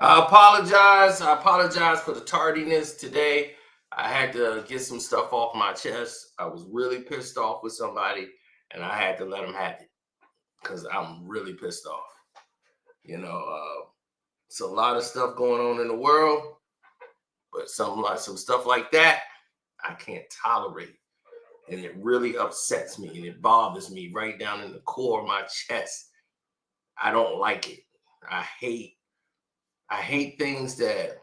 I apologize. I apologize for the tardiness today. I had to get some stuff off my chest. I was really pissed off with somebody, and I had to let them have it because I'm really pissed off. It's a lot of stuff going on in the world, but some stuff like that, I can't tolerate, and it really upsets me and it bothers me right down in the core of my chest. I don't like it. I hate. I hate things that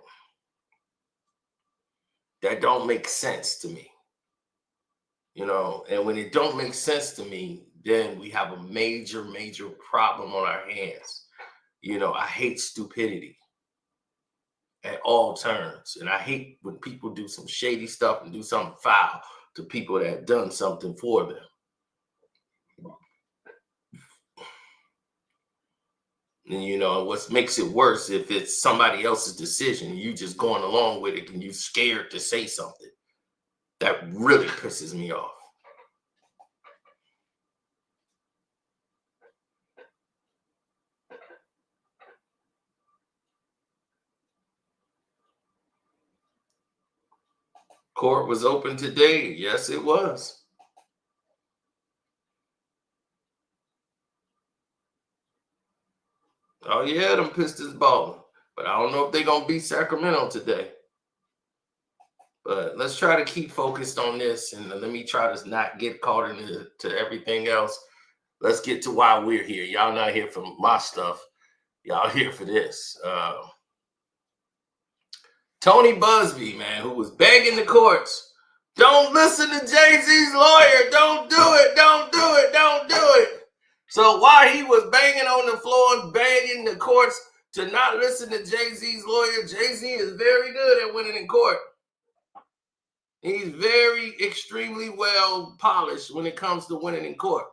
don't make sense to me, and when it don't make sense to me, then we have a major problem on our hands. I hate stupidity at all turns, and I hate when people do some shady stuff and do something foul to people that done something for them. And what makes it worse if it's somebody else's decision, you just going along with it and you scared to say something. That really pisses me off. Court was open today. Yes, it was. Oh yeah, them Pistons balling. But I don't know if they're gonna beat Sacramento today. But let's try to keep focused on this, and let me try to not get caught into everything else. Let's get to why we're here. Y'all not here for my stuff. Y'all here for this. Tony Busby, man, who was begging the courts, don't listen to Jay Z's lawyer. Don't do it. Don't do it. Don't do it. So while he was banging on the floor and begging the courts to not listen to Jay Z's lawyer, Jay Z is very good at winning in court. He's very extremely well polished when it comes to winning in court.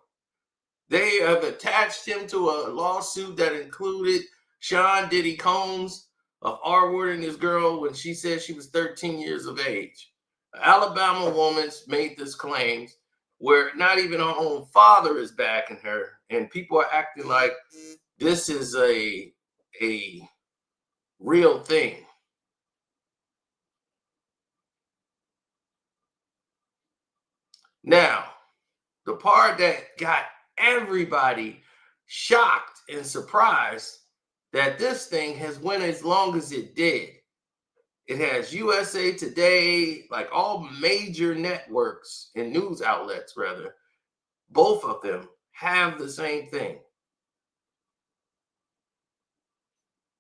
They have attached him to a lawsuit that included Sean Diddy Combs of R-wording this girl when she said she was 13 years of age. An Alabama woman made this claim where not even her own father is backing her, and people are acting like this is a real thing. Now, the part that got everybody shocked and surprised that this thing has went as long as it did. It has USA Today, like all major networks and news outlets, rather, both of them have the same thing.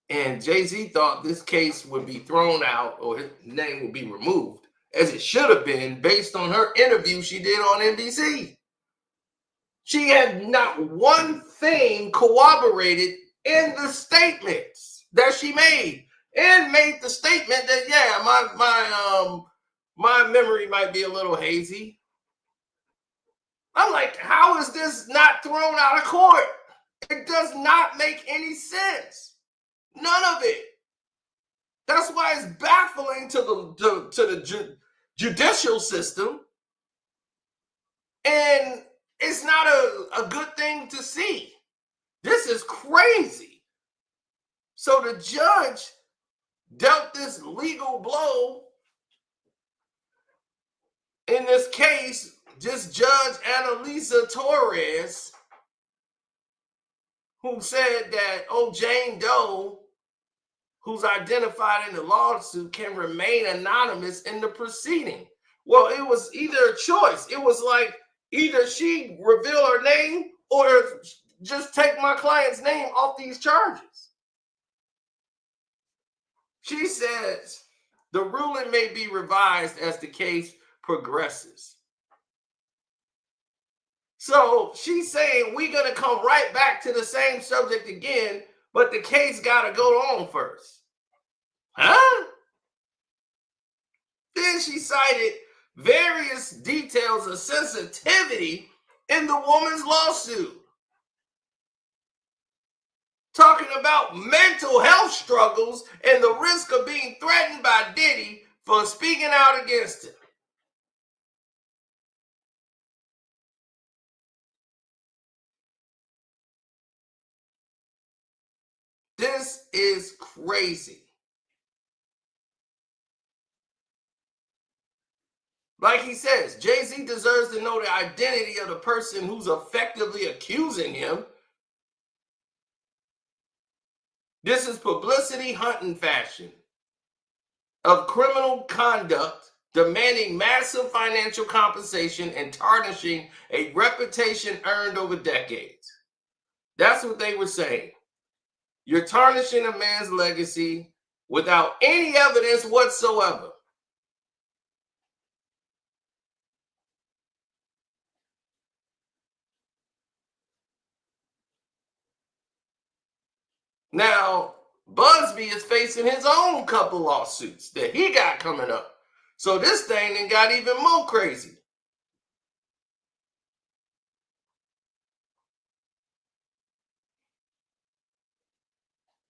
And Jay Z thought this case would be thrown out or his name would be removed, as it should have been based on her interview she did on NBC. She had not one thing corroborated in the statements that she made, and made the statement that my memory might be a little hazy. I'm like, how is this not thrown out of court? It does not make any sense. None of it. That's why it's baffling to the judicial system, and it's not a good thing to see. This is crazy. So the judge dealt this legal blow in this case, just Judge Annalisa Torres, who said that, Jane Doe, who's identified in the lawsuit, can remain anonymous in the proceeding. Well, it was either a choice. It was like either she reveal her name or just take my client's name off these charges. She says the ruling may be revised as the case progresses. So she's saying we're going to come right back to the same subject again, but the case got to go on first. Huh? Then she cited various details of sensitivity in the woman's lawsuit, talking about mental health struggles and the risk of being threatened by Diddy for speaking out against him. This is crazy. Like he says, Jay Z deserves to know the identity of the person who's effectively accusing him. This is publicity hunting fashion of criminal conduct, demanding massive financial compensation and tarnishing a reputation earned over decades. That's what they were saying. You're tarnishing a man's legacy without any evidence whatsoever. Now, Busby is facing his own couple lawsuits that he got coming up. So this thing then got even more crazy.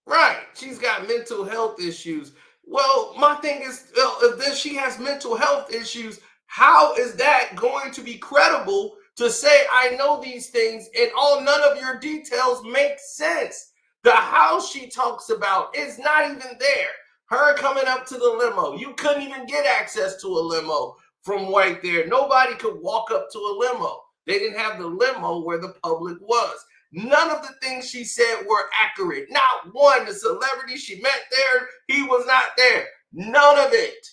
Right. She's got mental health issues. Well, my thing is, if she has mental health issues, how is that going to be credible to say, I know these things and none of your details make sense? The house she talks about is not even there. Her coming up to the limo. You couldn't even get access to a limo from right there. Nobody could walk up to a limo. They didn't have the limo where the public was. None of the things she said were accurate. Not one. The celebrity she met there, he was not there. None of it.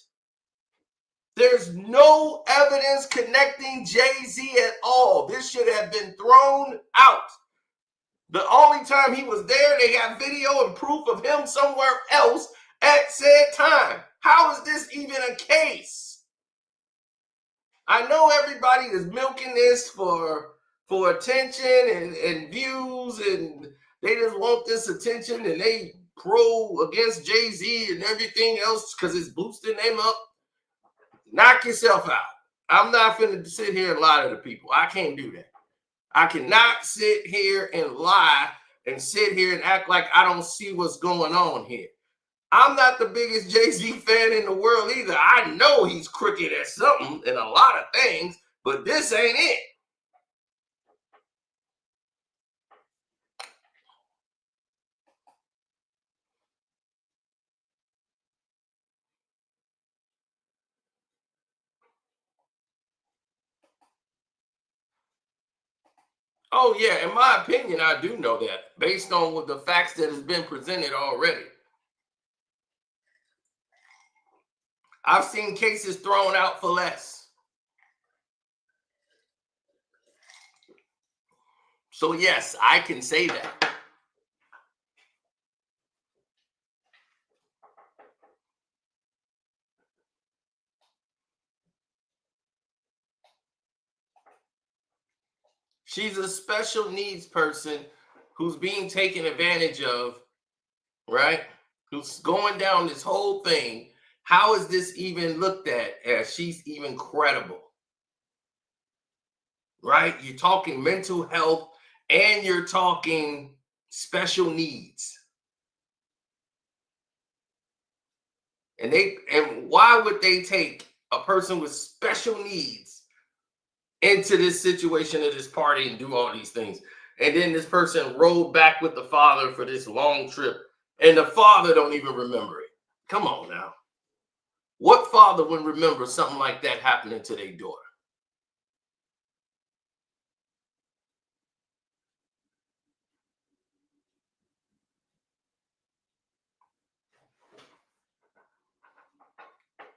There's no evidence connecting Jay Z at all. This should have been thrown out. The only time he was there, they got video and proof of him somewhere else at said time. How is this even a case? I know everybody is milking this for attention and views, and they just want this attention, and they pro against Jay Z and everything else because it's boosting them up. Knock yourself out. I'm not finna sit here and lie to the people. I can't do that. I cannot sit here and lie and sit here and act like I don't see what's going on here. I'm not the biggest Jay Z fan in the world either. I know he's crooked at something and a lot of things, but this ain't it. Oh, yeah, in my opinion, I do know that based on what the facts that has been presented already. I've seen cases thrown out for less. So, yes, I can say that. She's a special needs person who's being taken advantage of, right? Who's going down this whole thing. How is this even looked at as she's even credible? Right? You're talking mental health and you're talking special needs. And why would they take a person with special needs into this situation of this party and do all these things? And then this person rode back with the father for this long trip, and the father don't even remember it. Come on now. What father would remember something like that happening to their daughter?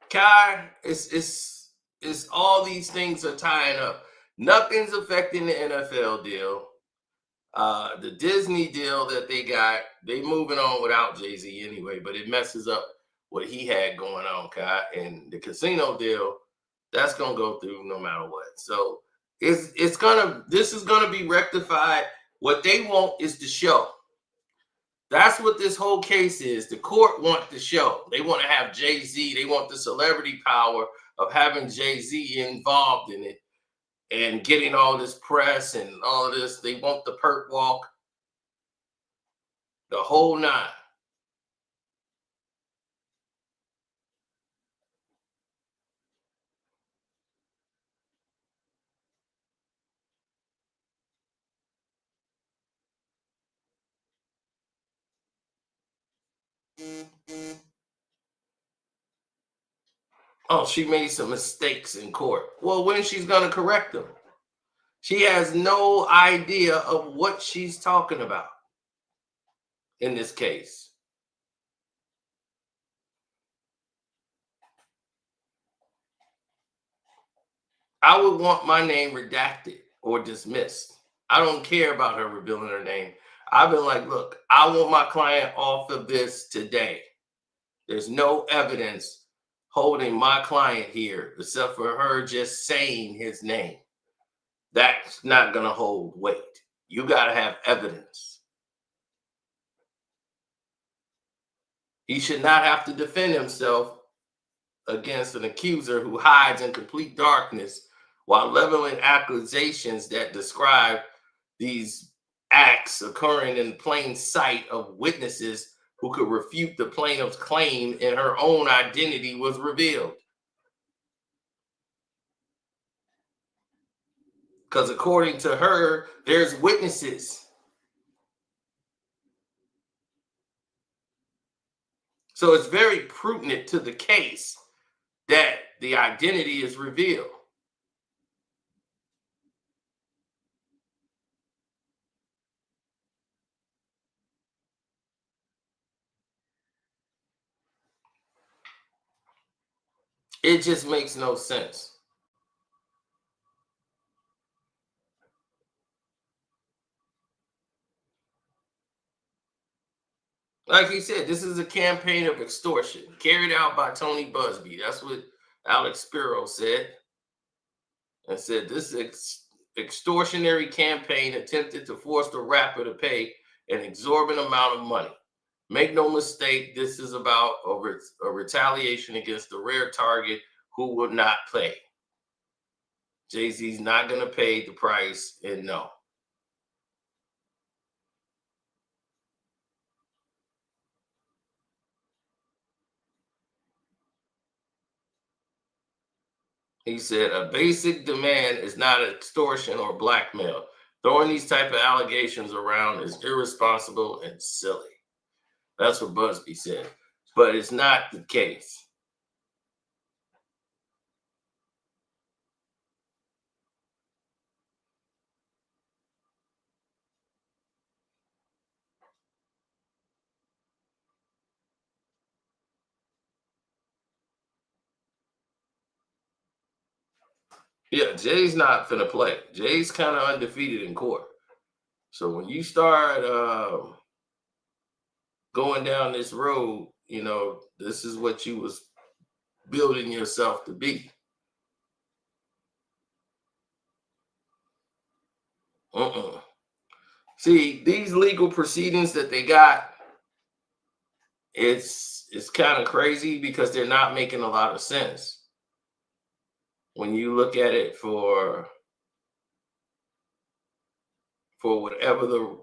Kai, it's all these things are tying up. Nothing's affecting the NFL deal. The Disney deal that they got, they moving on without Jay Z anyway, but it messes up what he had going on, Kai. And the casino deal, that's gonna go through no matter what. So this is gonna be rectified. What they want is the show. That's what this whole case is. The court want the show. They want to have Jay Z. They want the celebrity power of having Jay Z involved in it and getting all this press and all of this. They want the perk walk, the whole nine. Oh, she made some mistakes in court. Well, when she's going to correct them? She has no idea of what she's talking about in this case. I would want my name redacted or dismissed. I don't care about her revealing her name. I've been like, look, I want my client off of this today. There's no evidence holding my client here except for her just saying his name. That's not going to hold weight. You got to have evidence. He should not have to defend himself against an accuser who hides in complete darkness while leveling accusations that describe these acts occurring in plain sight of witnesses who could refute the plaintiff's claim and her own identity was revealed. Because according to her, there's witnesses. So it's very prudent to the case that the identity is revealed. It just makes no sense. Like he said, this is a campaign of extortion carried out by Tony Busby. That's what Alex Spiro said. And said this extortionary campaign attempted to force the rapper to pay an exorbitant amount of money. Make no mistake, this is about a retaliation against the rare target who would not pay. Jay Z's not going to pay the price, and no. He said a basic demand is not extortion or blackmail. Throwing these type of allegations around is irresponsible and silly. That's what Busby said. But it's not the case. Yeah, Jay's not finna play. Jay's kind of undefeated in court. So when you start going down this road, this is what you was building yourself to be. See, these legal proceedings that they got, it's kind of crazy because they're not making a lot of sense when you look at it for whatever the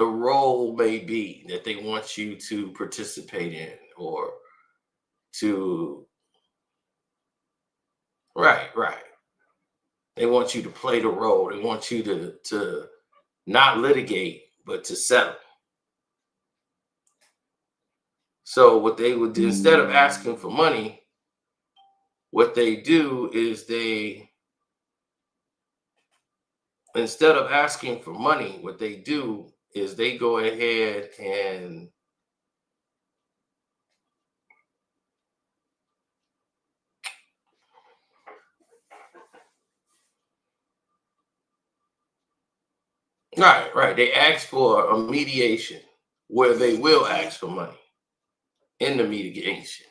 role may be that they want you to participate in or to right. They want you to play the role. They want you to not litigate, but to settle. So what they would do, instead of asking for money, what they do is instead of asking for money, what they do is they go ahead and right. They ask for a mediation where they will ask for money in the mediation.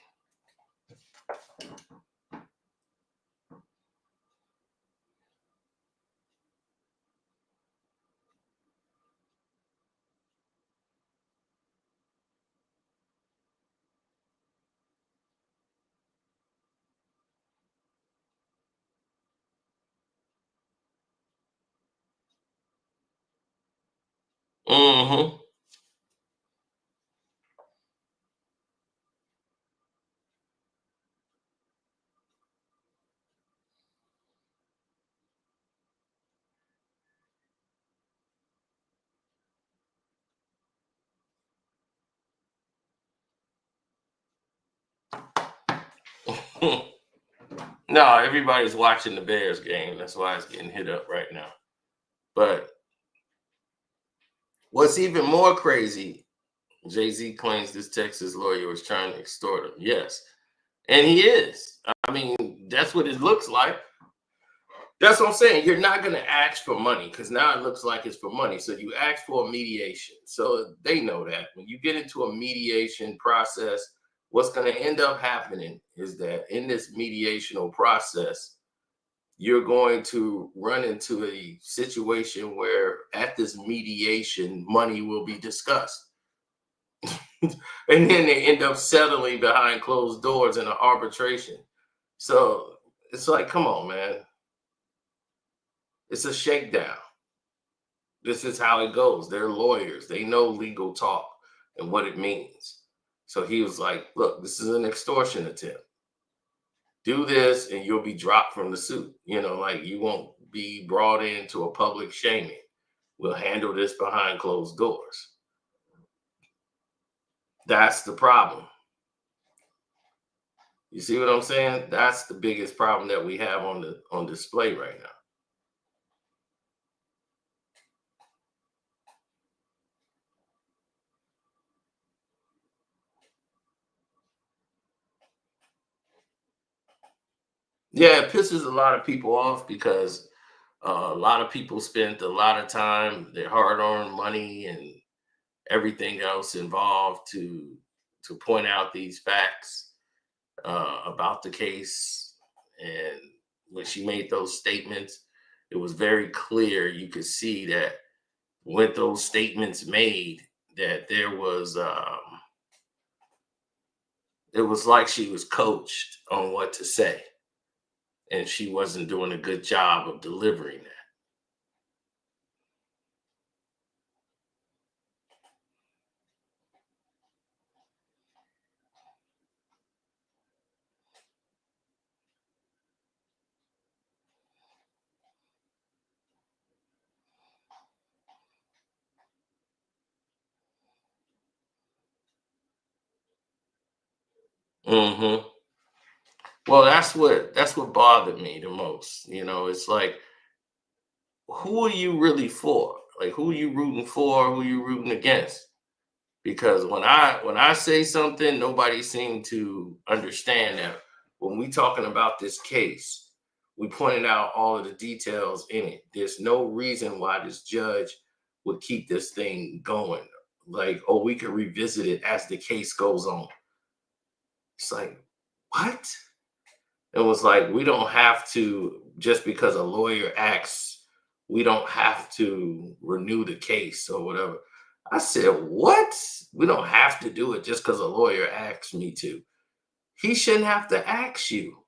Mm-hmm. No, everybody's watching the Bears game. That's why it's getting hit up right now. But what's even more crazy, Jay Z claims this Texas lawyer was trying to extort him. Yes. And he is. I mean, that's what it looks like. That's what I'm saying. You're not going to ask for money because now it looks like it's for money. So you ask for a mediation. So they know that when you get into a mediation process, what's going to end up happening is that in this mediational process, you're going to run into a situation where at this mediation, money will be discussed. And then they end up settling behind closed doors in an arbitration. So it's like, come on, man. It's a shakedown. This is how it goes. They're lawyers. They know legal talk and what it means. So he was like, look, this is an extortion attempt. Do this and you'll be dropped from the suit. You know, like you won't be brought into a public shaming. We'll handle this behind closed doors. That's the problem. You see what I'm saying? That's the biggest problem that we have on display right now. Yeah, it pisses a lot of people off because a lot of people spent a lot of time, their hard-earned money, and everything else involved to point out these facts about the case. And when she made those statements, it was very clear. You could see that with those statements made, that there was it was like she was coached on what to say, and she wasn't doing a good job of delivering that. Hmm. Well, that's what bothered me the most. You know, it's like, who are you really for? Like, who are you rooting for? Who are you rooting against? Because when I say something, nobody seemed to understand that when we talking about this case, we pointed out all of the details in it. There's no reason why this judge would keep this thing going. Like, oh, we can revisit it as the case goes on. It's like, what? It was like, we don't have to, just because a lawyer acts, we don't have to renew the case or whatever. I said, what? We don't have to do it just because a lawyer asks me to. He shouldn't have to ask you.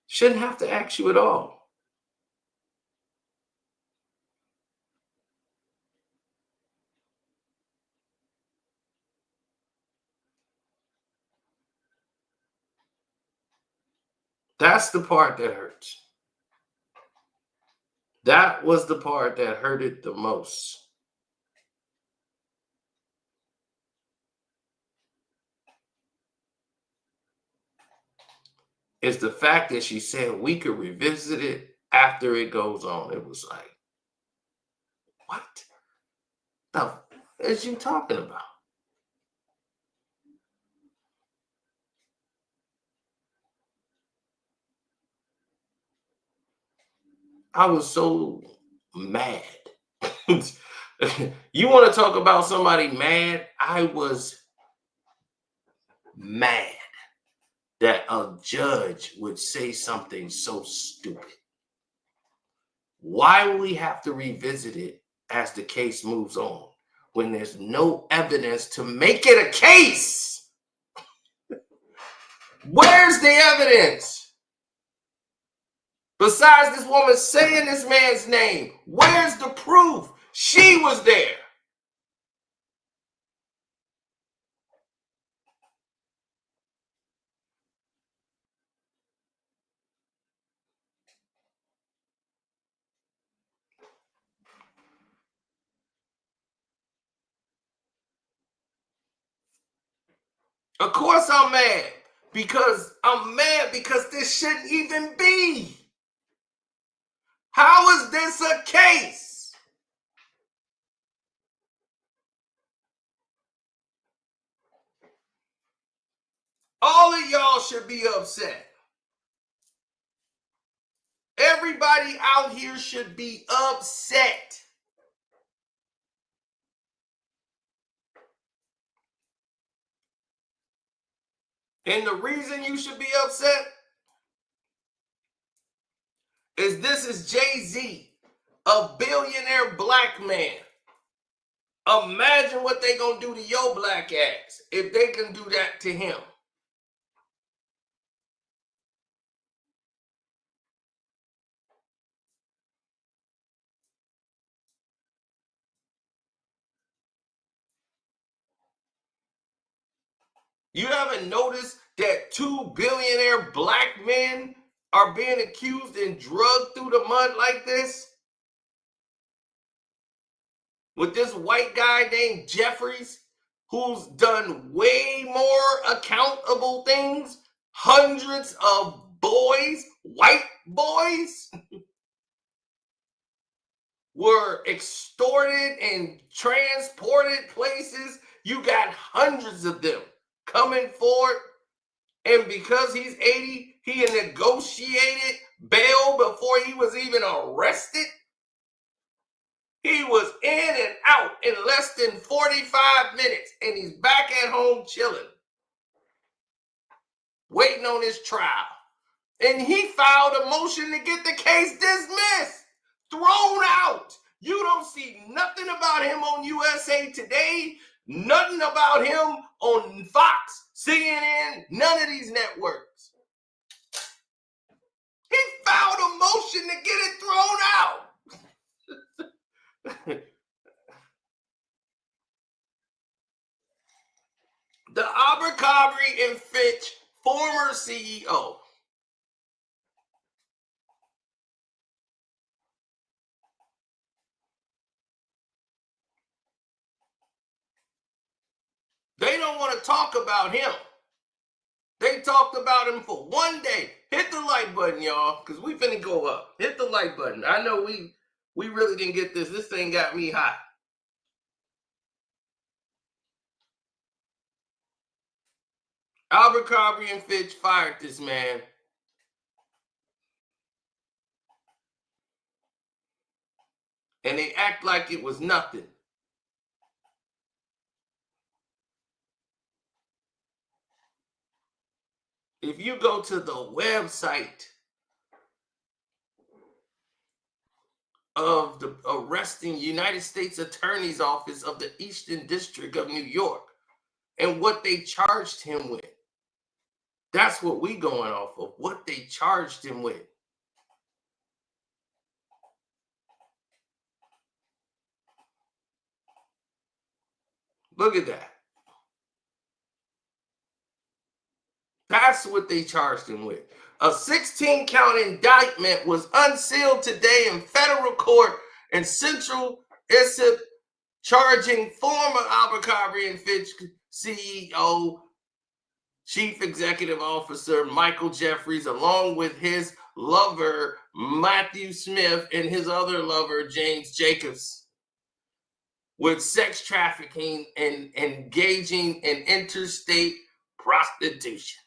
Shouldn't have to ask you at all. That's the part that hurts. That was the part that hurted the most. Is the fact that she said we could revisit it after it goes on. It was like, what the is you talking about? I was so mad. You want to talk about somebody mad? I was mad that a judge would say something so stupid. Why would we have to revisit it as the case moves on when there's no evidence to make it a case? Where's the evidence? Besides this woman saying this man's name, where's the proof? She was there. Of course I'm mad. Because I'm mad because this shouldn't even be. How is this a case? All of y'all should be upset. Everybody out here should be upset. And the reason you should be upset is this is Jay Z, a billionaire black man. Imagine what they gonna do to your black ass if they can do that to him. You haven't noticed that 2 billionaire black men are being accused and drugged through the mud like this? With this white guy named Jeffries, who's done way more accountable things, hundreds of boys, white boys, were extorted and transported places. You got hundreds of them coming forward. And because he's 80, he negotiated bail before he was even arrested. He was in and out in less than 45 minutes, and he's back at home chilling, waiting on his trial. And he filed a motion to get the case dismissed, thrown out. You don't see nothing about him on USA Today, nothing about him on Fox, CNN, none of these networks. He filed a motion to get it thrown out. The Abercrombie and Fitch former CEO. They don't want to talk about him. They talked about him for one day. Hit the like button, y'all, because we finna go up. Hit the like button. I know we really didn't get this. This thing got me hot. Abercrombie and Fitch fired this man. And they act like it was nothing. If you go to the website of the arresting United States Attorney's Office of the Eastern District of New York and what they charged him with, that's what we going off of, what they charged him with. Look at that. That's what they charged him with. A 16-count indictment was unsealed today in federal court in Central Islip, charging former Abercrombie and Fitch CEO, Chief Executive Officer Michael Jeffries, along with his lover Matthew Smith and his other lover James Jacobs, with sex trafficking and engaging in interstate prostitution.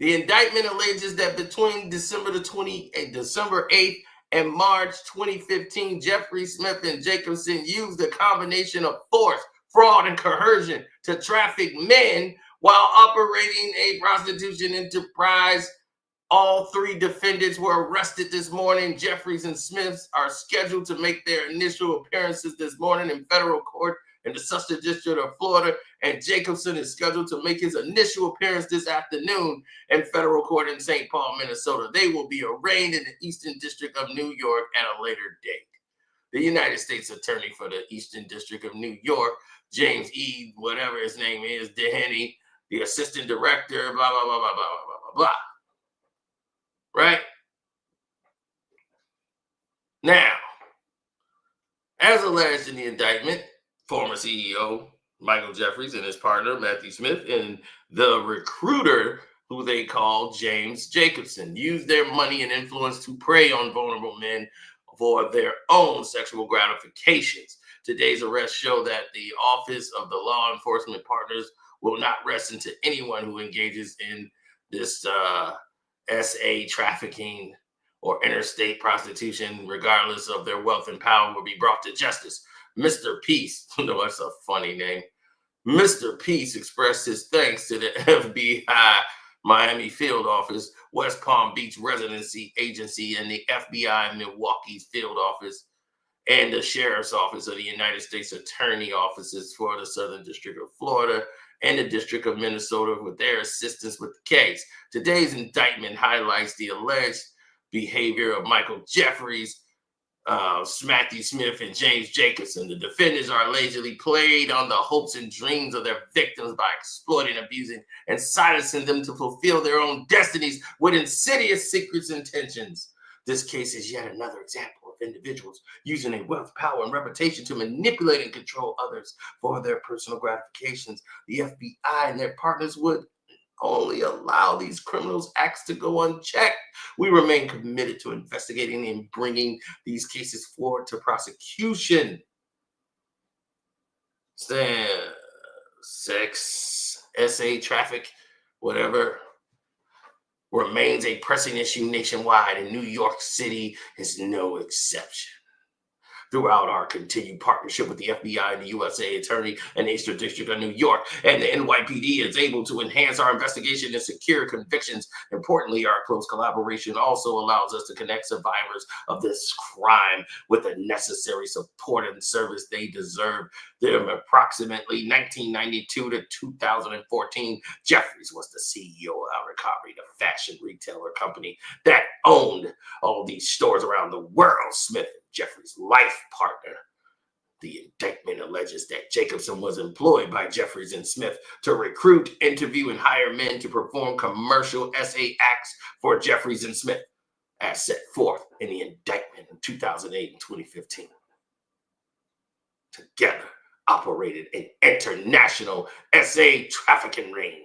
The indictment alleges that between December 8th and March 2015, Jeffrey Smith and Jacobson used a combination of force, fraud, and coercion to traffic men while operating a prostitution enterprise. All three defendants were arrested this morning. Jeffries and Smiths are scheduled to make their initial appearances this morning in federal court in the Southern District of Florida, and Jacobson is scheduled to make his initial appearance this afternoon in federal court in St. Paul, Minnesota. They will be arraigned in the Eastern District of New York at a later date. The United States Attorney for the Eastern District of New York, James E., whatever his name is, Dehaney, the Assistant Director, blah, blah, blah, blah, blah, blah, blah, blah. Right? Now, as alleged in the indictment, former CEO Michael Jeffries and his partner, Matthew Smith, and the recruiter, who they call James Jacobson, used their money and influence to prey on vulnerable men for their own sexual gratifications. Today's arrests show that the Office of the Law Enforcement Partners will not rest until anyone who engages in this SA trafficking or interstate prostitution, regardless of their wealth and power, will be brought to justice. Mr. Peace, no, that's a funny name. Mr. Peace expressed his thanks to the FBI Miami field office, West Palm Beach residency agency, and the FBI Milwaukee's field office, and the Sheriff's Office of the United States Attorney offices for the Southern District of Florida and the District of Minnesota with their assistance with the case. Today's indictment highlights the alleged behavior of Michael Jeffries, Matthew Smith, and James Jacobson. The defendants are allegedly played on the hopes and dreams of their victims by exploiting, abusing, and silencing them to fulfill their own destinies with insidious secret intentions. This case is yet another example of individuals using their wealth, power, and reputation to manipulate and control others for their personal gratifications. The FBI and their partners would only allow these criminals' acts to go unchecked. We remain committed to investigating and bringing these cases forward to prosecution. Sex, SA, traffic, whatever, remains a pressing issue nationwide, and New York City is no exception. Throughout our continued partnership with the FBI and the USA Attorney and the Eastern District of New York and the NYPD is able to enhance our investigation and secure convictions. Importantly, our close collaboration also allows us to connect survivors of this crime with the necessary support and service they deserve. From approximately 1992 to 2014, Jeffries was the CEO of Abercrombie, the fashion retailer company that owned all these stores around the world. Smith, Jeffries' life partner. The indictment alleges that Jacobson was employed by Jeffries and Smith to recruit, interview, and hire men to perform commercial SA acts for Jeffries and Smith, as set forth in the indictment in 2008 and 2015. Together operated an international SA trafficking ring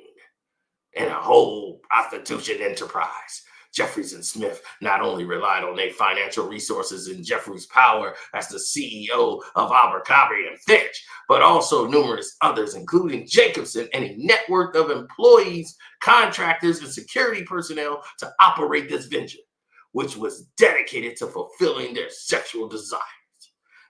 and a whole prostitution enterprise. Jeffries and Smith not only relied on their financial resources and Jeffries' power as the CEO of Abercrombie and Fitch, but also numerous others, including Jacobson and a network of employees, contractors, and security personnel to operate this venture, which was dedicated to fulfilling their sexual desires.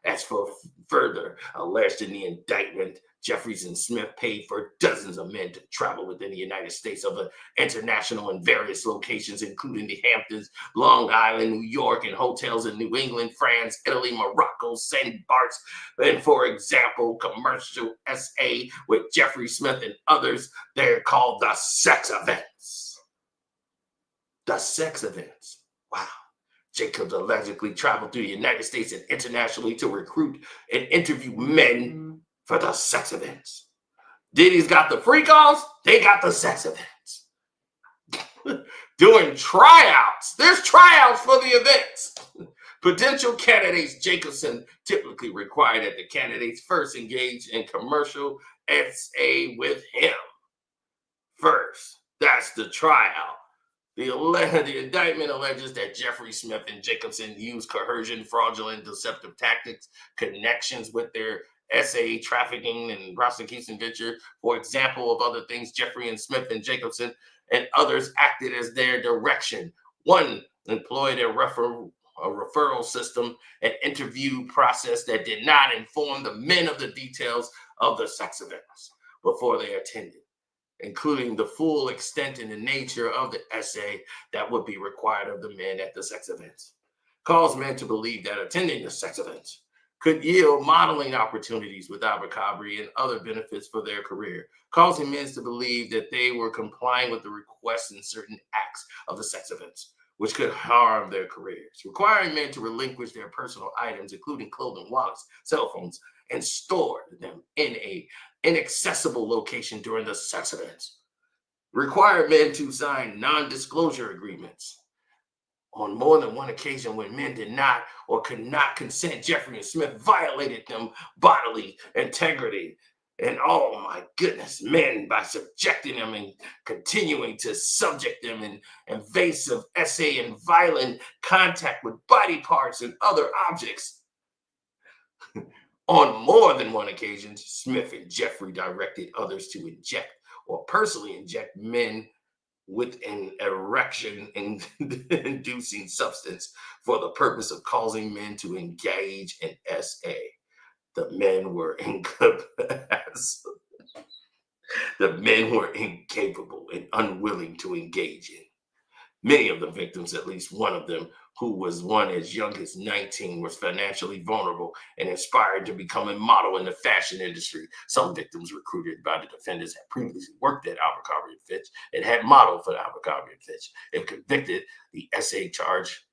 As for further alleged in the indictment, Jeffries and Smith paid for dozens of men to travel within the United States of international in various locations, including the Hamptons, Long Island, New York, and hotels in New England, France, Italy, Morocco, St. Bart's, and for example, commercial SA with Jeffrey Smith and others. They're called the sex events. The sex events. Wow. Jacobs allegedly traveled through the United States and internationally to recruit and interview men for the sex events. Diddy's got the freak offs, they got the sex events. Doing tryouts. There's tryouts for the events. Potential candidates, Jacobson typically required that the candidates first engage in commercial SA with him. First, that's the tryout. The indictment alleges that Jeffrey Smith and Jacobson used coercion, fraudulent, deceptive tactics, connections with their SA trafficking and prosecution venture. For example, of other things, Jeffrey and Smith and Jacobson and others acted as their direction. One employed a referral system and interview process that did not inform the men of the details of the sex events before they attended, including the full extent and the nature of the SA that would be required of the men at the sex events. Caused men to believe that attending the sex events could yield modeling opportunities with Abercrombie and other benefits for their career, causing men to believe that they were complying with the requests in certain acts of the sex events, which could harm their careers, requiring men to relinquish their personal items, including clothing, wallets, cell phones, and store them in an inaccessible location during the sex events, required men to sign non-disclosure agreements. On more than one occasion, when men did not or could not consent, Jeffrey and Smith violated them bodily integrity And oh my goodness, men, by subjecting them and continuing to subject them in invasive essay and violent contact with body parts and other objects. On more than one occasion, Smith and Jeffrey directed others to inject or personally inject men with an erection inducing substance for the purpose of causing men to engage in SA. The men were incapacitated. The men were incapable and unwilling to engage in. Many of the victims, at least one of them, who was one as young as 19, was financially vulnerable and inspired to become a model in the fashion industry. Some victims recruited by the defendants had previously worked at Abercrombie and Fitch and had modeled for Abercrombie and Fitch. If convicted, the SA charge,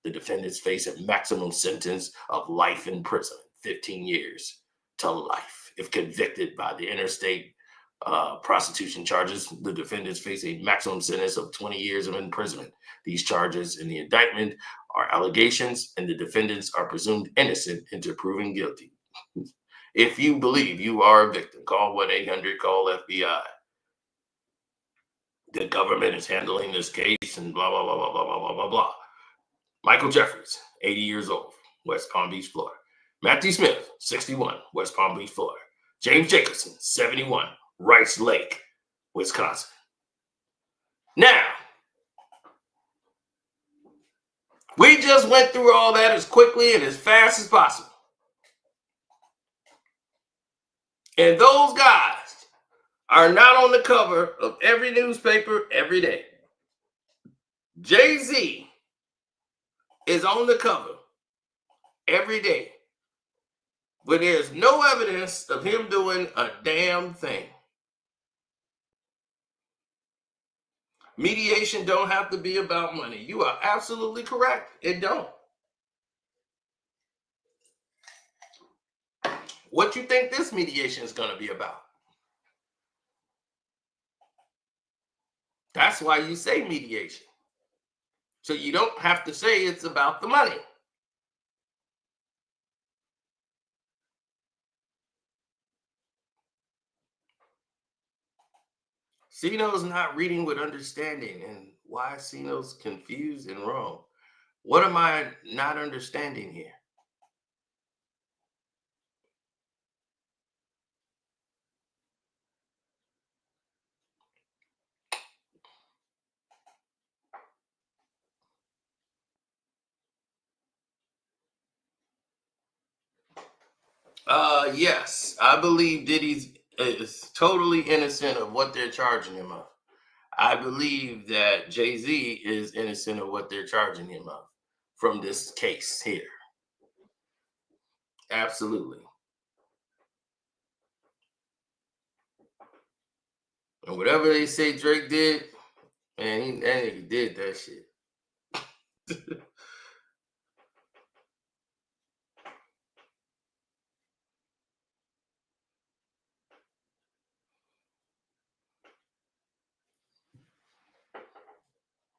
the defendants face a maximum sentence of life in prison, 15 years to life. If convicted by the interstate prostitution charges, the defendants face a maximum sentence of 20 years of imprisonment. These charges in the indictment are allegations, and the defendants are presumed innocent until proven guilty. If you believe you are a victim, call 1-800-CALL FBI. The government is handling this case and blah, blah, blah, blah, blah, blah, blah, blah, blah. Michael Jeffries, 80 years old, West Palm Beach, Florida. Matthew Smith, 61, West Palm Beach, Florida. James Jacobson, 71, Rice Lake, Wisconsin. Now, we just went through all that as quickly and as fast as possible. And those guys are not on the cover of every newspaper every day. Jay Z is on the cover every day, but there's no evidence of him doing a damn thing. Mediation don't have to be about money. You are absolutely correct. It don't. What you think this mediation is going to be about? That's why you say mediation. So you don't have to say it's about the money. Sino's not reading with understanding, and why Sino's confused and wrong. What am I not understanding here? Yes, I believe Diddy is totally innocent of what they're charging him of. I believe that Jay Z is innocent of what they're charging him of from this case here. Absolutely. And whatever they say Drake did, man, that nigga did that shit.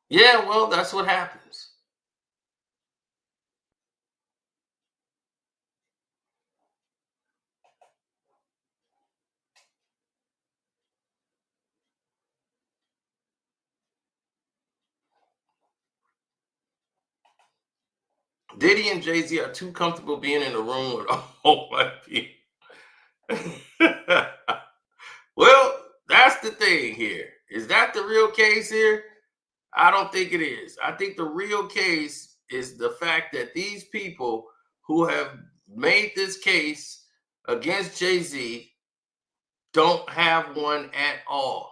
Yeah, well, that's what happens. Diddy and Jay Z are too comfortable being in the room with all white people. Well, that's the thing here. Is that the real case here? I don't think it is. I think the real case is the fact that these people who have made this case against Jay Z don't have one at all.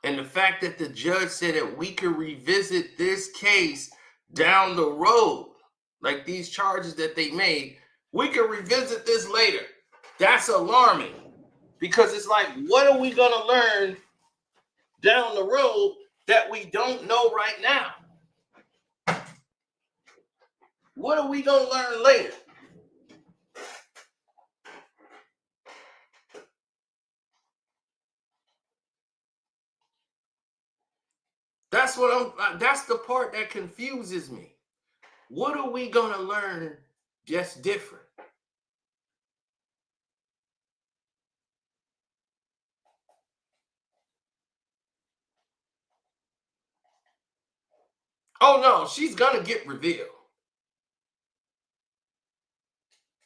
And the fact that the judge said that we could revisit this case down the road, like these charges that they made, we could revisit this later. That's alarming, because it's like, what are we going to learn down the road that we don't know right now? What are we going to learn later? That's the part that confuses me. What are we going to learn just different? Oh no, she's gonna get revealed.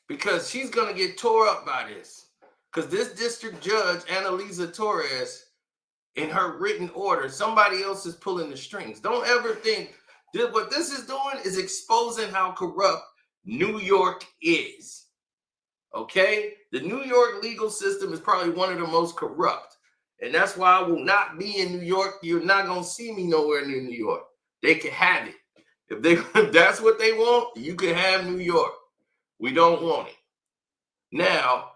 Because she's gonna get tore up by this. Because this district judge, Annalisa Torres, in her written order, somebody else is pulling the strings. Don't ever think that what this is doing is exposing how corrupt New York is. Okay? The New York legal system is probably one of the most corrupt. And that's why I will not be in New York. You're not gonna see me nowhere near New York. They can have it. If that's what they want, you can have New York. We don't want it. Now,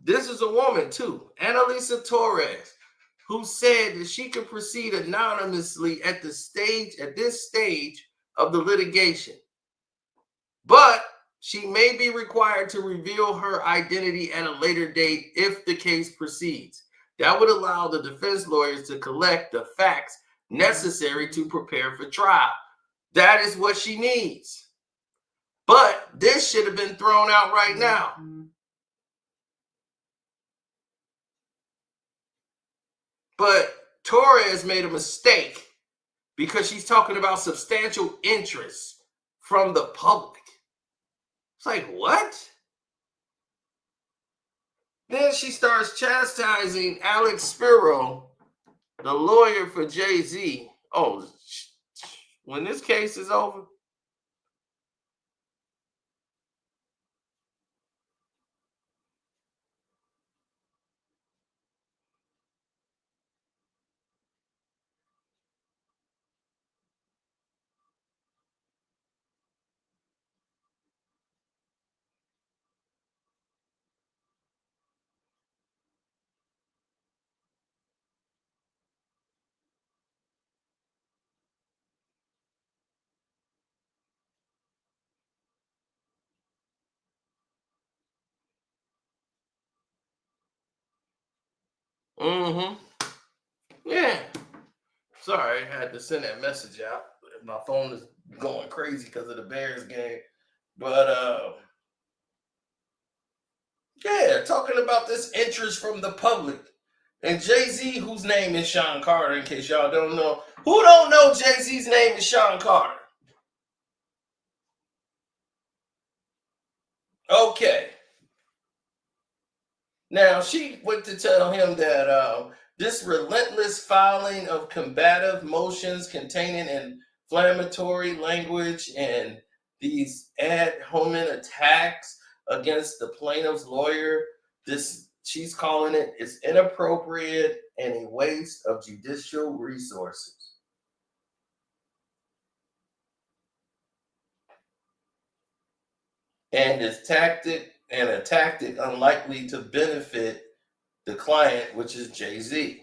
this is a woman too, Annalisa Torres, who said that she could proceed anonymously at this stage of the litigation, but she may be required to reveal her identity at a later date if the case proceeds. That would allow the defense lawyers to collect the facts necessary to prepare for trial. That is what she needs. But this should have been thrown out right now. But Torres made a mistake because she's talking about substantial interest from the public. It's like, what? Then she starts chastising Alex Spiro, the lawyer for Jay Z. Oh, when this case is over. Mm-hmm. Yeah. Sorry, I had to send that message out. My phone is going crazy because of the Bears game. But yeah, talking about this interest from the public. And Jay Z, whose name is Sean Carter, in case y'all don't know. Who don't know Jay Z's name is Sean Carter? Okay. Now, she went to tell him that this relentless filing of combative motions containing inflammatory language and these ad hominem attacks against the plaintiff's lawyer, she's calling it's inappropriate and a waste of judicial resources. And a tactic unlikely to benefit the client, which is Jay Z.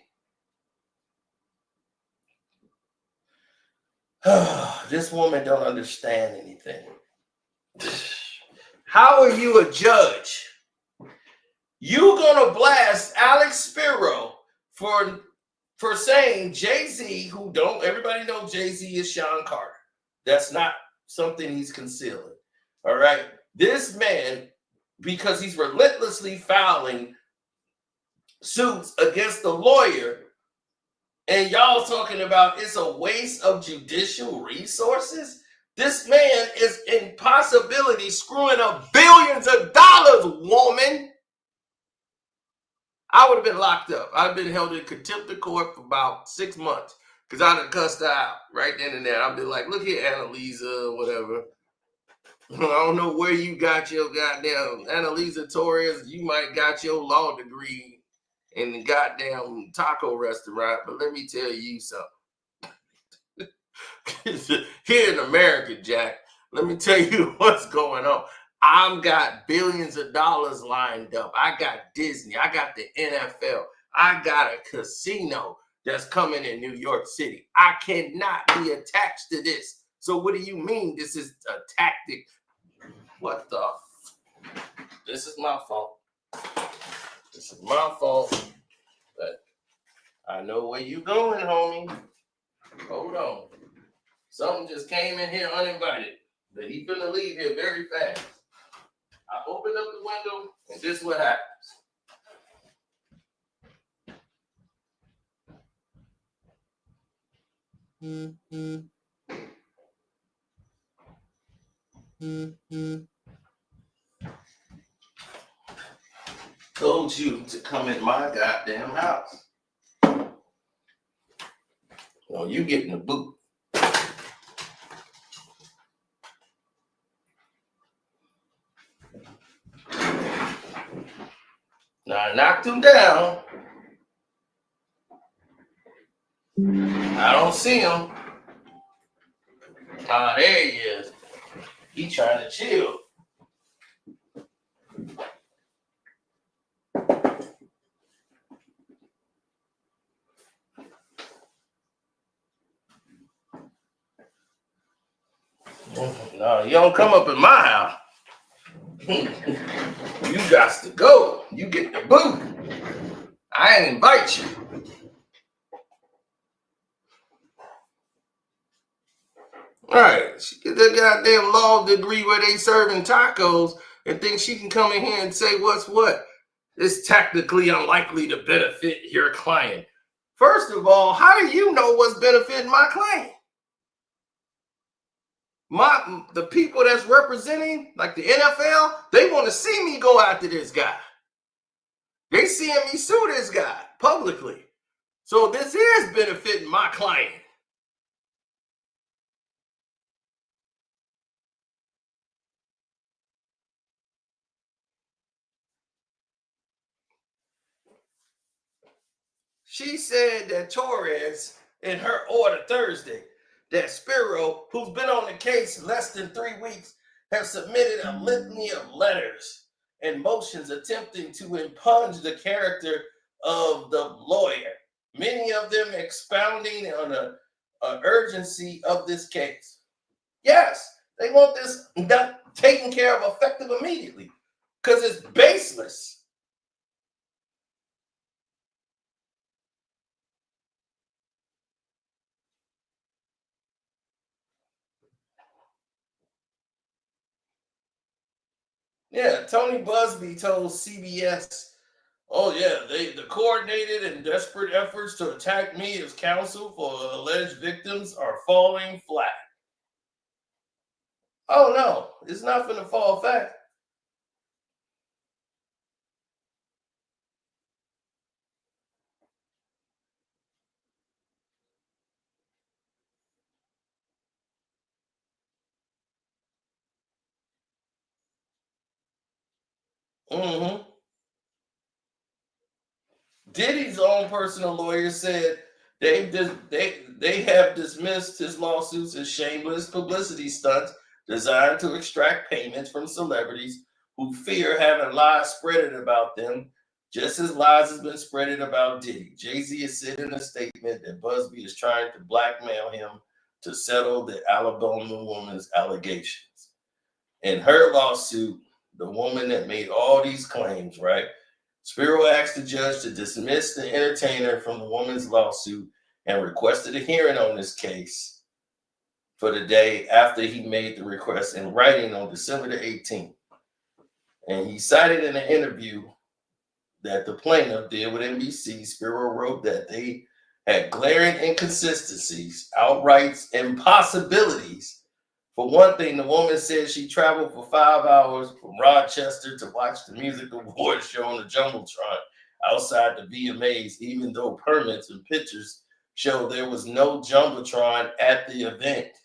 This woman don't understand anything. How are you a judge? You gonna blast Alex Spiro for saying Jay Z, who don't everybody know Jay Z is Sean Carter. That's not something he's concealing. All right. This man, because he's relentlessly filing suits against the lawyer, and y'all talking about it's a waste of judicial resources. This man is in possibility screwing up billions of dollars, woman. I would have been locked up. I'd have been held in contempt of court for about 6 months because I'd have cussed her out right then and there. I'd be like, look here, Annalisa, whatever. I don't know where you got your goddamn Annalisa Torres. You might got your law degree in the goddamn taco restaurant, but let me tell you something. Here in America, Jack, let me tell you what's going on. I've got billions of dollars lined up. I got Disney. I got the NFL. I got a casino that's coming in New York City. I cannot be attached to this. So what do you mean this is a tactic? What the? This is my fault. This is my fault. But I know where you going, homie. Hold on. Something just came in here uninvited. But he finna leave here very fast. I open up the window, and this is what happens. Told you to come in my goddamn house. Well, you getting the boot. Now I knocked him down. I don't see him. Ah, there he is. He trying to chill. No, you don't come up in my house. You got to go. You get the boot. I ain't invite you. All right, she get that goddamn law degree where they serving tacos and think she can come in here and say what's what. It's technically unlikely to benefit your client. First of all, how do you know what's benefiting my client? The people that's representing, like the NFL, they want to see me go after this guy. They seeing me sue this guy publicly. So this is benefiting my client. She said that Torres, in her order Thursday, that Spiro, who's been on the case less than 3 weeks, have submitted a litany of letters and motions attempting to impunge the character of the lawyer, many of them expounding on the urgency of this case. Yes, they want this taken care of effective immediately because it's baseless. Yeah, Tony Busby told CBS, "Oh yeah, the coordinated and desperate efforts to attack me as counsel for alleged victims are falling flat." Oh no, it's not going to fall flat. Mm-hmm. Diddy's own personal lawyer said they have dismissed his lawsuits as shameless publicity stunts designed to extract payments from celebrities who fear having lies spreaded about them, just as lies has been spreaded about Diddy. Jay Z has said in a statement that Busby is trying to blackmail him to settle the Alabama woman's allegations. In her lawsuit, the woman that made all these claims, right? Spiro asked the judge to dismiss the entertainer from the woman's lawsuit and requested a hearing on this case for the day after he made the request in writing on December the 18th. And he cited in an interview that the plaintiff did with NBC. Spiro wrote that they had glaring inconsistencies, outright impossibilities. For one thing, the woman said she traveled for 5 hours from Rochester to watch the music awards show on the Jumbotron outside the VMAs, even though permits and pictures show there was no Jumbotron at the event.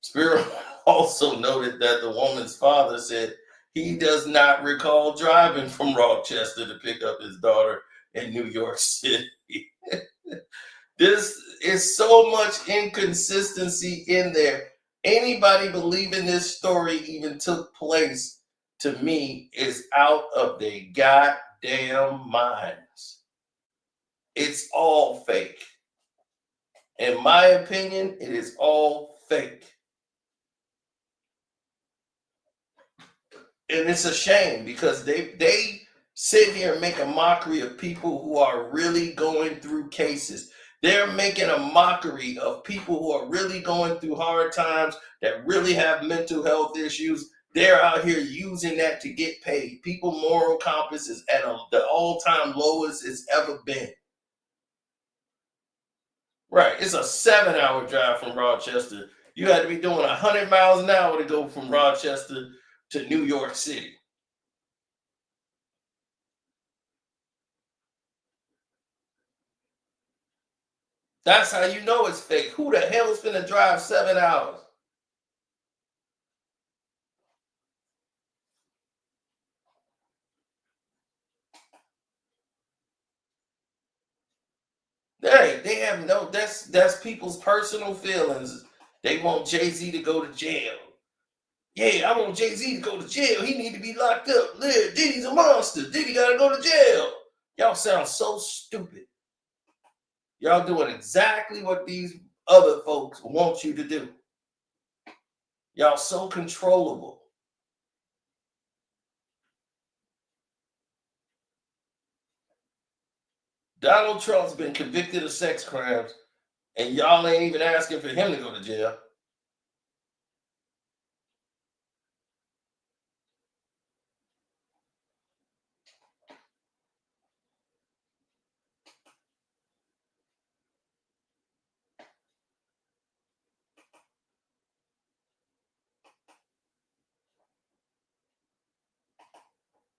Spiro also noted that the woman's father said he does not recall driving from Rochester to pick up his daughter in New York City. This is so much inconsistency in there. Anybody believing this story even took place, to me, is out of their goddamn minds. It's all fake. In my opinion, it is all fake. And it's a shame because they sit here and make a mockery of people who are really going through cases. They're making a mockery of people who are really going through hard times, that really have mental health issues. They're out here using that to get paid. People's moral compass is at the all-time lowest it's ever been. Right. It's a 7-hour drive from Rochester. You had to be doing 100 miles an hour to go from Rochester to New York City. That's how you know it's fake. Who the hell is gonna drive 7 hours? They have no. That's people's personal feelings. They want Jay Z to go to jail. Yeah, I want Jay Z to go to jail. He need to be locked up. Live. Diddy's a monster. Diddy gotta go to jail. Y'all sound so stupid. Y'all doing exactly what these other folks want you to do. Y'all so controllable. Donald Trump's been convicted of sex crimes, and y'all ain't even asking for him to go to jail.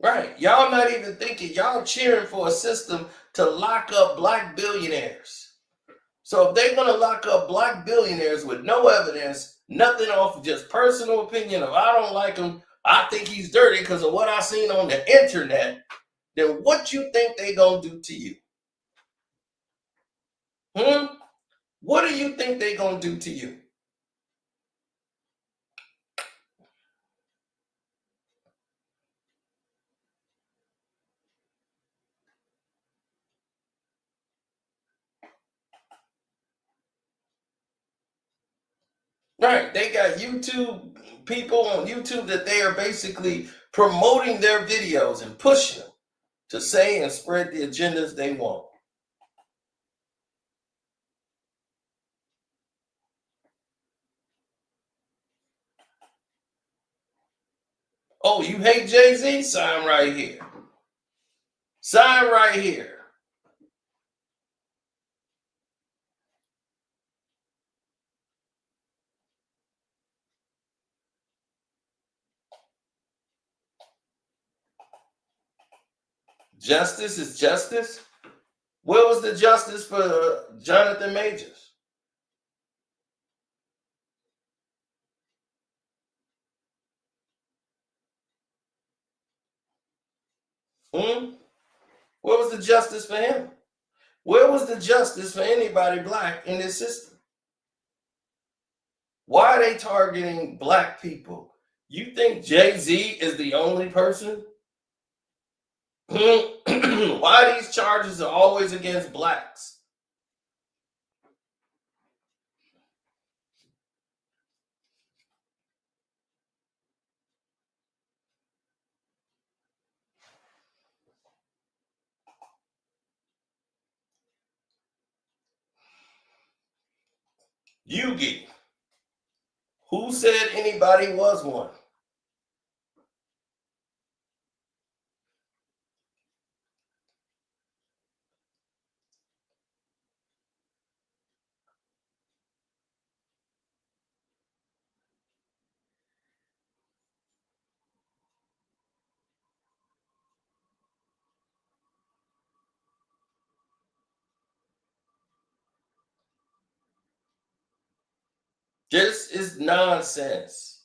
Right. Y'all not even thinking, y'all cheering for a system to lock up black billionaires. So if they're gonna lock up black billionaires with no evidence, nothing off of just personal opinion of I don't like him, I think he's dirty because of what I seen on the internet, then what you think they gonna do to you? Hmm? What do you think they gonna do to you? Right. They got YouTube people on YouTube that they are basically promoting their videos and pushing them to say and spread the agendas they want. Oh, you hate Jay Z? Sign right here. Sign right here. Justice is justice. Where was the justice for Jonathan Majors? Hmm? Where was the justice for him? Where was the justice for anybody black in this system? Why are they targeting black people? You think Jay Z is the only person? Why these charges are always against blacks? Yugi, who said anybody was one? This is nonsense.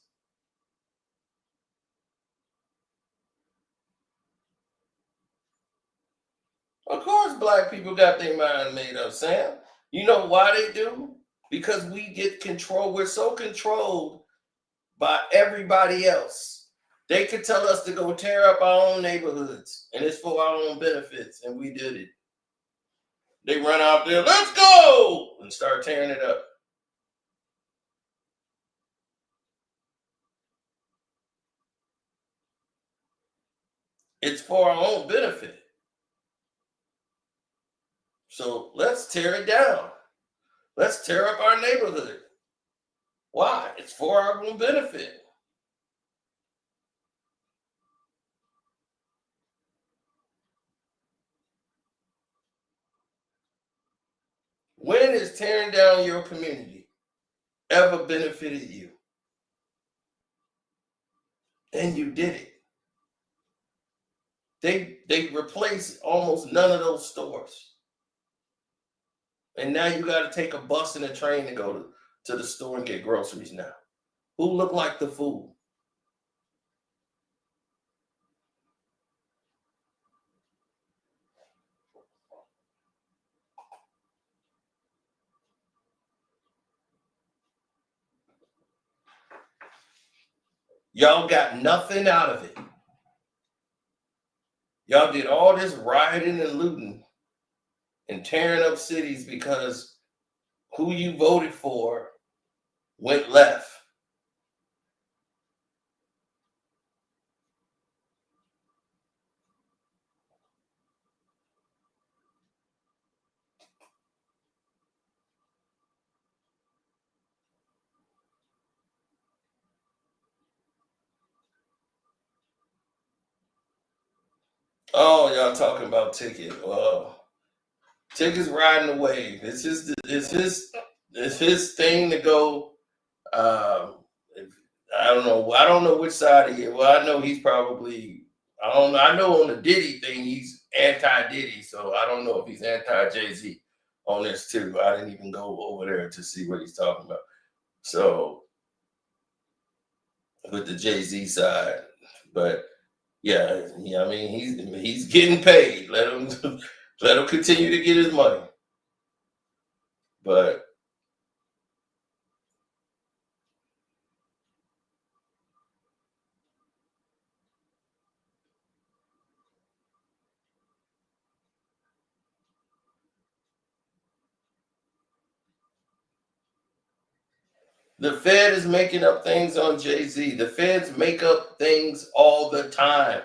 Of course, black people got their mind made up, Sam. You know why they do? Because we get control. We're so controlled by everybody else. They could tell us to go tear up our own neighborhoods, and it's for our own benefits, and we did it. They run out there, let's go, and start tearing it up. It's for our own benefit. So let's tear it down. Let's tear up our neighborhood. Why? It's for our own benefit. When has tearing down your community ever benefited you? And you did it. They replaced almost none of those stores. And now you got to take a bus and a train to go to the store and get groceries now. Who look like the fool? Y'all got nothing out of it. Y'all did all this rioting and looting and tearing up cities because who you voted for went left. Oh, y'all talking about Ticket. Well, Ticket's riding the wave. It's his thing to go. Um, I don't know. I don't know which side he is. Well, I know he's probably. I don't know. I know on the Diddy thing, he's anti-Diddy, so I don't know if he's anti-Jay Z on this too. I didn't even go over there to see what he's talking about. So with the Jay Z side, but yeah, I mean he's getting paid. Let him let him continue to get his money. But the Fed is making up things on Jay Z. The Feds make up things all the time.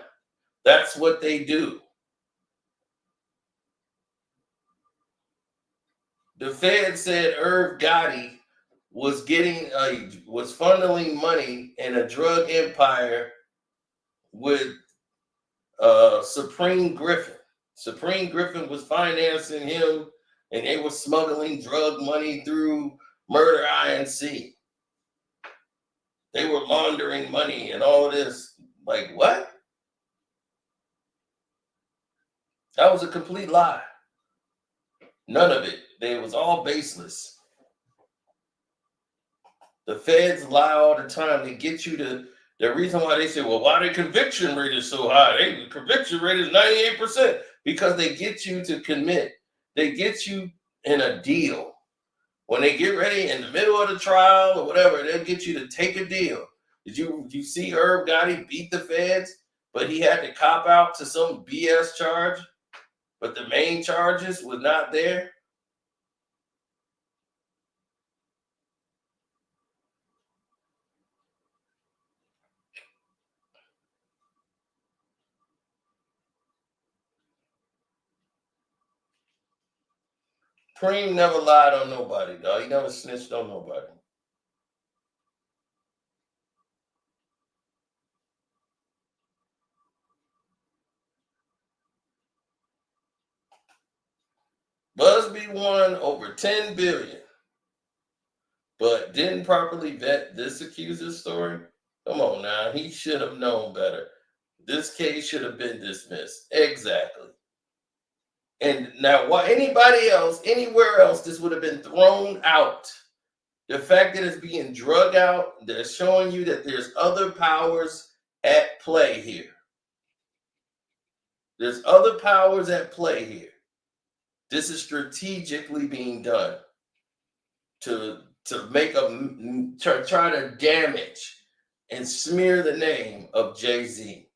That's what they do. The Fed said Irv Gotti was was funneling money in a drug empire with Supreme Griffin. Supreme Griffin was financing him, and they were smuggling drug money through Murder Inc. They were laundering money and all this. Like, what? That was a complete lie. None of it. It was all baseless. The feds lie all the time. They get you to. The reason why they say, well, why the conviction rate is so high? The conviction rate is 98%. Because they get you to commit. They get you in a deal. When they get ready in the middle of the trial or whatever, they'll get you to take a deal. Did you see Irv Gotti beat the feds, but he had to cop out to some BS charge, but the main charges was not there? Preem never lied on nobody, dog. He never snitched on nobody. Busby won over $10 billion, but didn't properly vet this accuser's story. Come on now, he should have known better. This case should have been dismissed. Exactly. And now, why anybody else, anywhere else, this would have been thrown out. The fact that it's being drug out, they're showing you that there's other powers at play here. There's other powers at play here. This is strategically being done to make try to damage and smear the name of Jay Z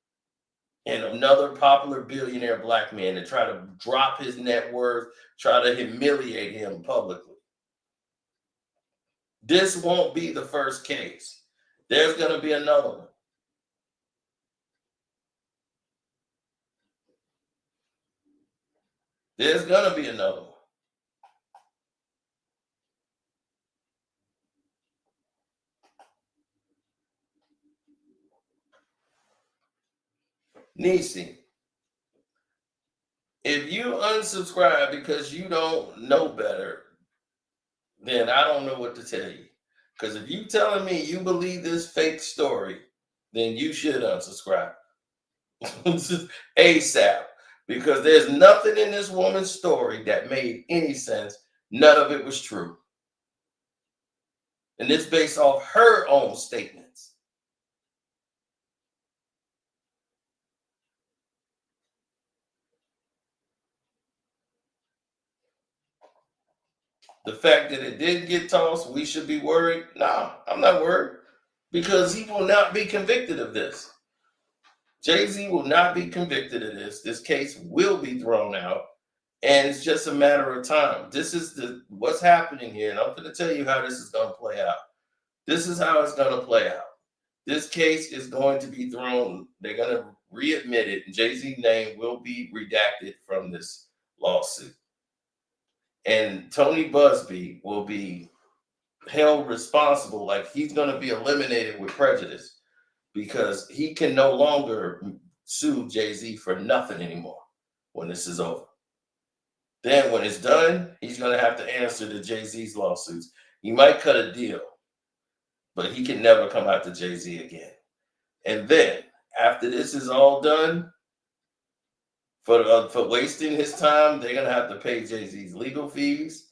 and another popular billionaire black man, to try to drop his net worth, try to humiliate him publicly. This won't be the first case. There's going to be another one. There's going to be another one. Nisi, if you unsubscribe because you don't know better, then I don't know what to tell you. Because if you telling me you believe this fake story, then you should unsubscribe ASAP. Because there's nothing in this woman's story that made any sense. None of it was true. And it's based off her own statements. The fact that it did get tossed, we should be worried. No, I'm not worried. Because he will not be convicted of this. Jay Z will not be convicted of this. This case will be thrown out, and it's just a matter of time. This is what's happening here, and I'm going to tell you how this is going to play out. This is how it's going to play out. This case is going to be thrown. They're going to readmit it, and Jay Z's name will be redacted from this lawsuit, and Tony Busby will be held responsible. Like, he's going to be eliminated with prejudice, because he can no longer sue Jay Z for nothing anymore when this is over. Then when it's done, he's going to have to answer to Jay Z's lawsuits. He might cut a deal, but he can never come out to Jay Z again. And then after this is all done, for wasting his time, they're going to have to pay Jay Z's legal fees,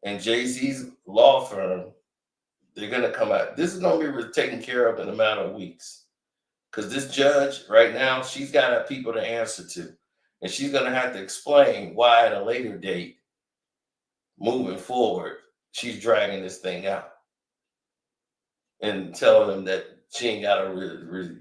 and Jay Z's law firm. They're going to come out. This is going to be taken care of in a matter of weeks. Because this judge right now, she's got people to answer to. And she's going to have to explain why at a later date, moving forward, she's dragging this thing out. And telling them that she ain't got to really.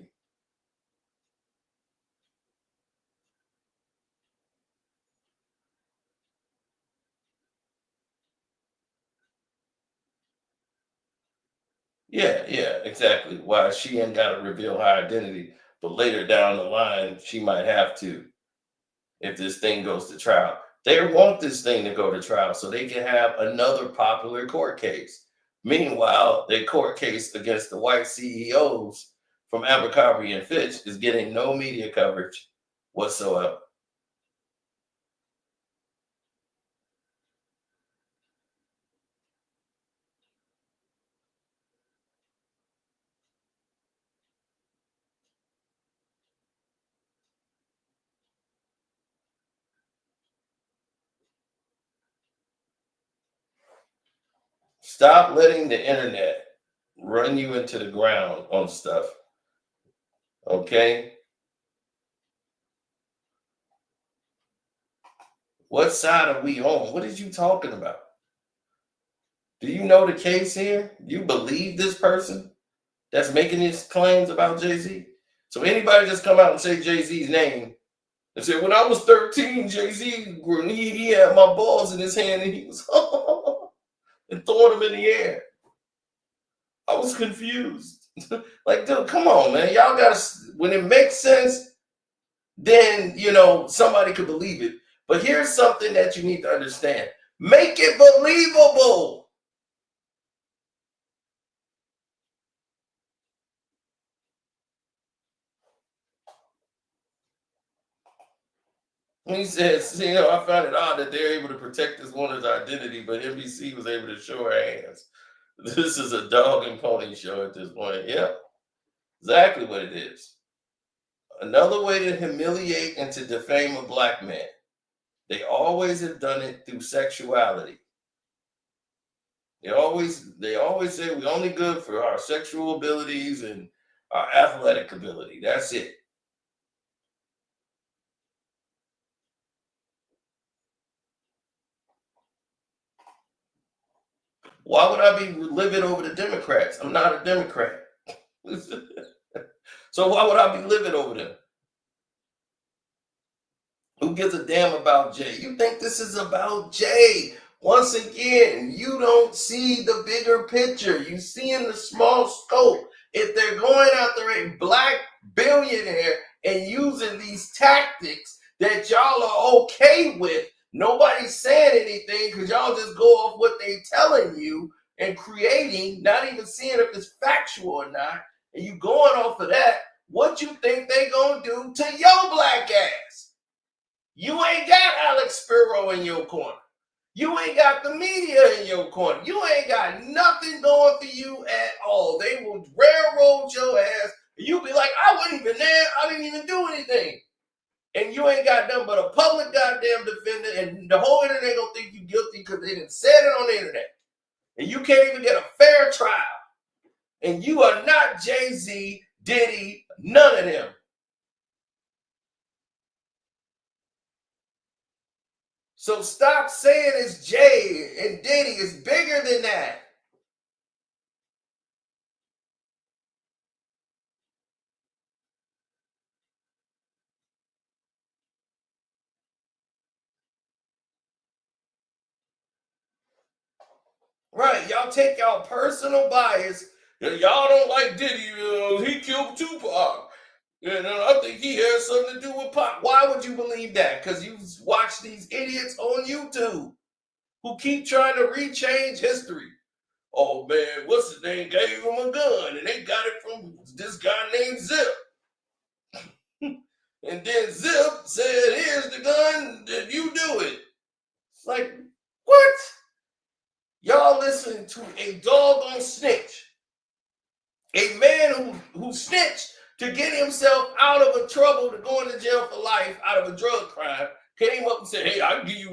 Yeah, exactly. Why she ain't got to reveal her identity, but later down the line, she might have to if this thing goes to trial. They want this thing to go to trial so they can have another popular court case. Meanwhile, their court case against the white CEOs from Abercrombie and Fitch is getting no media coverage whatsoever. Stop letting the internet run you into the ground on stuff. Okay? What side are we on? What is you talking about? Do you know the case here? You believe this person that's making these claims about Jay Z? So anybody just come out and say Jay Z's name and say, when I was 13, Jay Z, he had my balls in his hand and he was and throwing them in the air. I was confused. Like, dude, come on, man. Y'all got to, when it makes sense, then, somebody could believe it. But here's something that you need to understand. Make it believable. He says, I found it odd that they're able to protect this woman's identity, but NBC was able to show her hands. This is a dog and pony show at this point. Yeah, exactly what it is. Another way to humiliate and to defame a black man. They always have done it through sexuality. They always say we're only good for our sexual abilities and our athletic ability. That's it. Why would I be living over the Democrats? I'm not a Democrat. So why would I be living over them? Who gives a damn about Jay? You think this is about Jay? Once again, you don't see the bigger picture. You see in the small scope. If they're going after a black billionaire and using these tactics that y'all are okay with, nobody's saying anything because y'all just go off what they telling you and creating, not even seeing if it's factual or not, and you going off of that, what you think they gonna do to your black ass? You ain't got Alex Spiro in your corner. You ain't got the media in your corner. You ain't got nothing going for you at all. They will railroad your ass. You'll be like, I wasn't even there. I didn't even do anything. And you ain't got nothing but a public goddamn defender, and the whole internet gonna think you guilty because they didn't said it on the internet. And you can't even get a fair trial. And you are not Jay Z, Diddy, none of them. So stop saying it's Jay and Diddy. It's bigger than that. Right, y'all take y'all personal bias. Y'all don't like Diddy. He killed Tupac. And I think he has something to do with Pac. Why would you believe that? Because you watch these idiots on YouTube who keep trying to rechange history. Oh man, what's his name? Gave him a gun, and they got it from this guy named Zip. And then Zip said, "Here's the gun. Did you do it?" It's like, what? Y'all listen to a doggone snitch, a man who snitched to get himself out of a trouble to go into jail for life out of a drug crime. Came up and said, "Hey, I can give you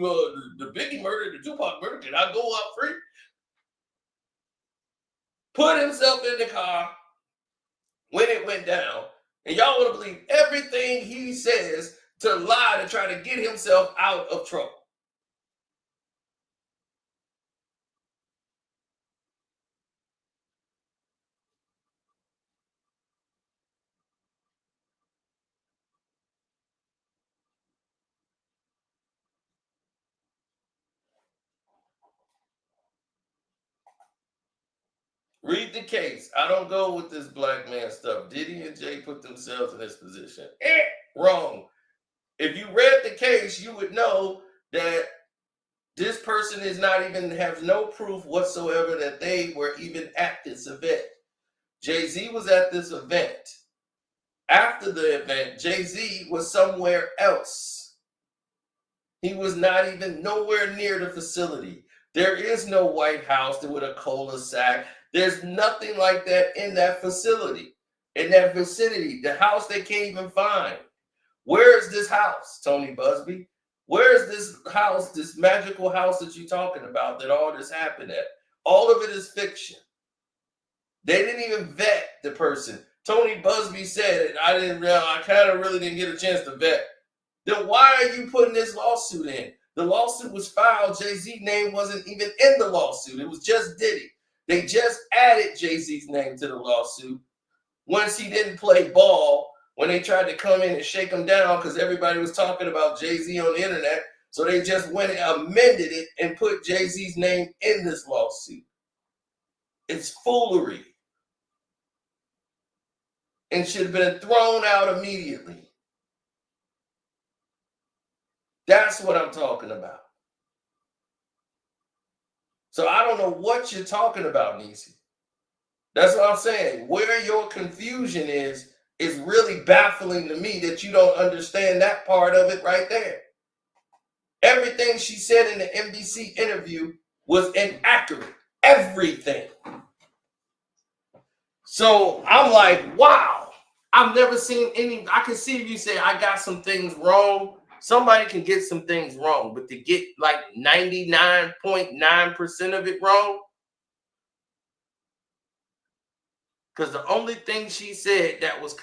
the Biggie murder, the Tupac murder. Can I go out free?" Put himself in the car when it went down, and y'all want to believe everything he says to lie to try to get himself out of trouble. Read the case. I don't go with this black man stuff. Diddy and Jay put themselves in this position. Wrong. If you read the case, you would know that this person is not even has no proof whatsoever that they were even at this event. Jay Z was at this event. After the event, Jay Z was somewhere else. He was not even nowhere near the facility. There is no White House with a cul-de-sac. There's nothing like that in that facility, in that vicinity. The house they can't even find. Where is this house, Tony Busby? Where is this house, this magical house that you're talking about that all this happened at? All of it is fiction. They didn't even vet the person. Tony Busby said it. I kind of really didn't get a chance to vet. Then why are you putting this lawsuit in? The lawsuit was filed. Jay-Z's name wasn't even in the lawsuit. It was just Diddy. They just added Jay-Z's name to the lawsuit once he didn't play ball, when they tried to come in and shake him down because everybody was talking about Jay-Z on the internet. So they just went and amended it and put Jay-Z's name in this lawsuit. It's foolery. And should have been thrown out immediately. That's what I'm talking about. So I don't know what you're talking about, Nisi. That's what I'm saying. Where your confusion is really baffling to me, that you don't understand that part of it right there. Everything she said in the NBC interview was inaccurate. Everything. So I'm like, wow. I've never seen any. I can see if you say I got some things wrong. Somebody can get some things wrong, but to get like 99.9% of it wrong, because the only thing she said that was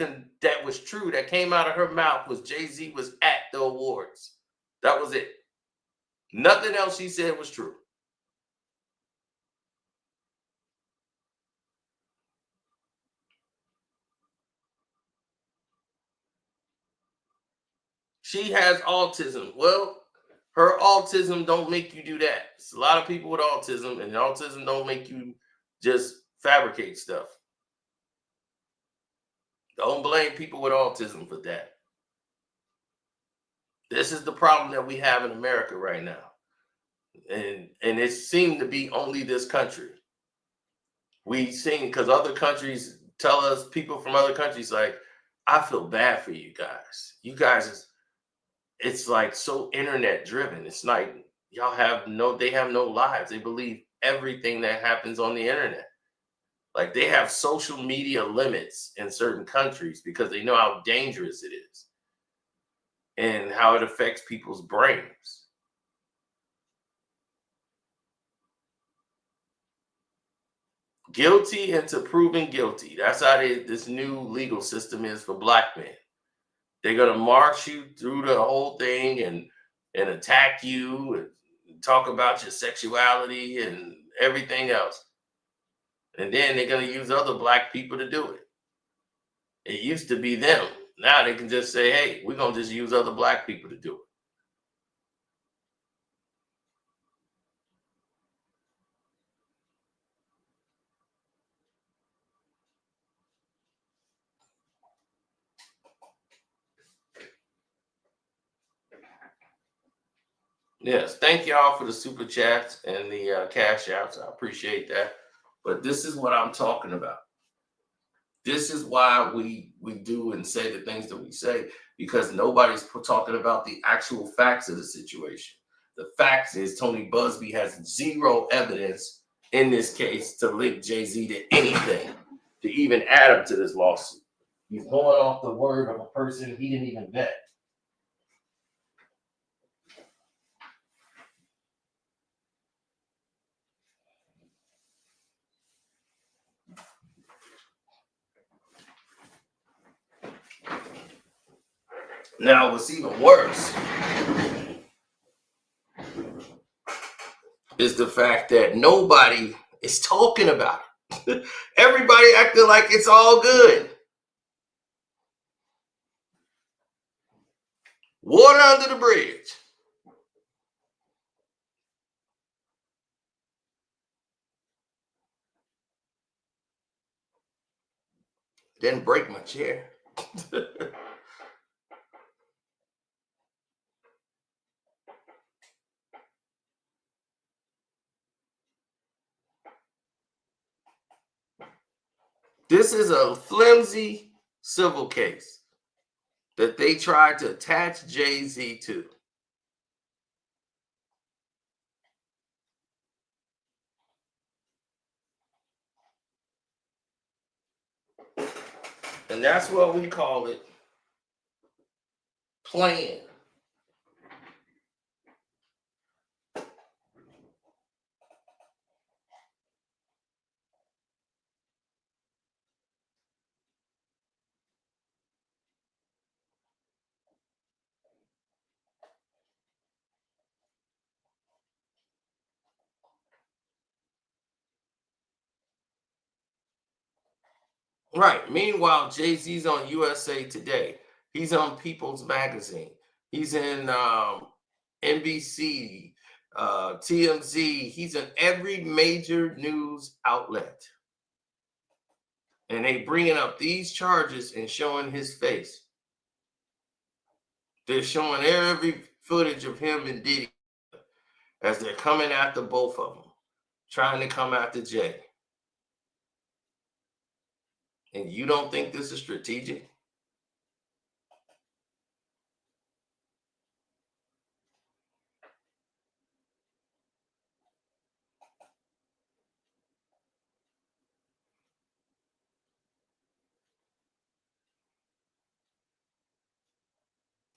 true, that came out of her mouth, was Jay-Z was at the awards. That was it. Nothing else she said was true. She has autism. Well, her autism don't make you do that. It's a lot of people with autism, and autism don't make you just fabricate stuff. Don't blame people with autism for that. This is the problem that we have in America right now. And it seemed to be only this country. We seen, because other countries tell us, people from other countries, like, I feel bad for you guys. You guys, it's like so internet driven. It's like they have no lives. They believe everything that happens on the internet. Like they have social media limits in certain countries because they know how dangerous it is and how it affects people's brains. Guilty into proven guilty. That's how this new legal system is for black men. They're gonna march you through the whole thing and attack you and talk about your sexuality and everything else. And then they're gonna use other black people to do it. It used to be them. Now they can just say, hey, we're gonna just use other black people to do it. Yes, thank y'all for the super chats and the cash outs. I appreciate that. But this is what I'm talking about. This is why we do and say the things that we say, because nobody's talking about the actual facts of the situation. The facts is Tony Busby has zero evidence in this case to link Jay Z to anything, to even add him to this lawsuit. He's going off the word of a person he didn't even vet. Now, what's even worse is the fact that nobody is talking about it. Everybody acting like it's all good. Water under the bridge. Didn't break my chair. This is a flimsy civil case that they tried to attach Jay Z to. And that's what we call it, playing. Right. Meanwhile, Jay Z's on USA Today. He's on People's Magazine. He's in NBC, TMZ. He's in every major news outlet. And they bringing up these charges and showing his face. They're showing every footage of him and Diddy as they're coming after both of them, trying to come after Jay. And you don't think this is strategic?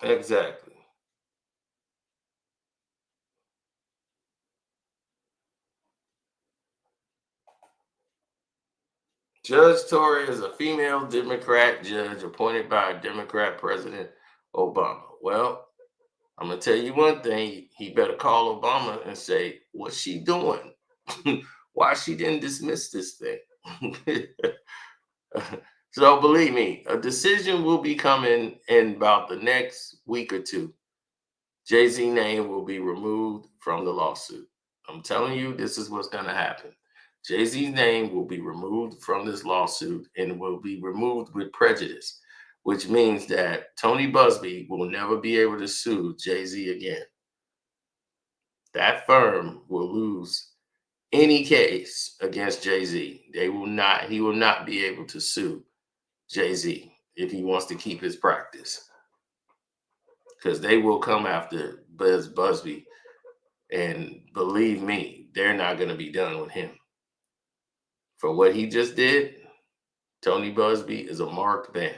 Exactly. Judge Torrey is a female Democrat judge appointed by Democrat President Obama. Well, I'm going to tell you one thing. He better call Obama and say, what's she doing? Why she didn't dismiss this thing? So believe me, a decision will be coming in about the next week or two. Jay-Z name will be removed from the lawsuit. I'm telling you, this is what's going to happen. Jay-Z's name will be removed from this lawsuit and will be removed with prejudice, which means that Tony Busby will never be able to sue Jay-Z again. That firm will lose any case against Jay-Z. He will not be able to sue Jay-Z if he wants to keep his practice. Because they will come after Busby And believe me, they're not going to be done with him. For what he just did, Tony Busby is a marked man.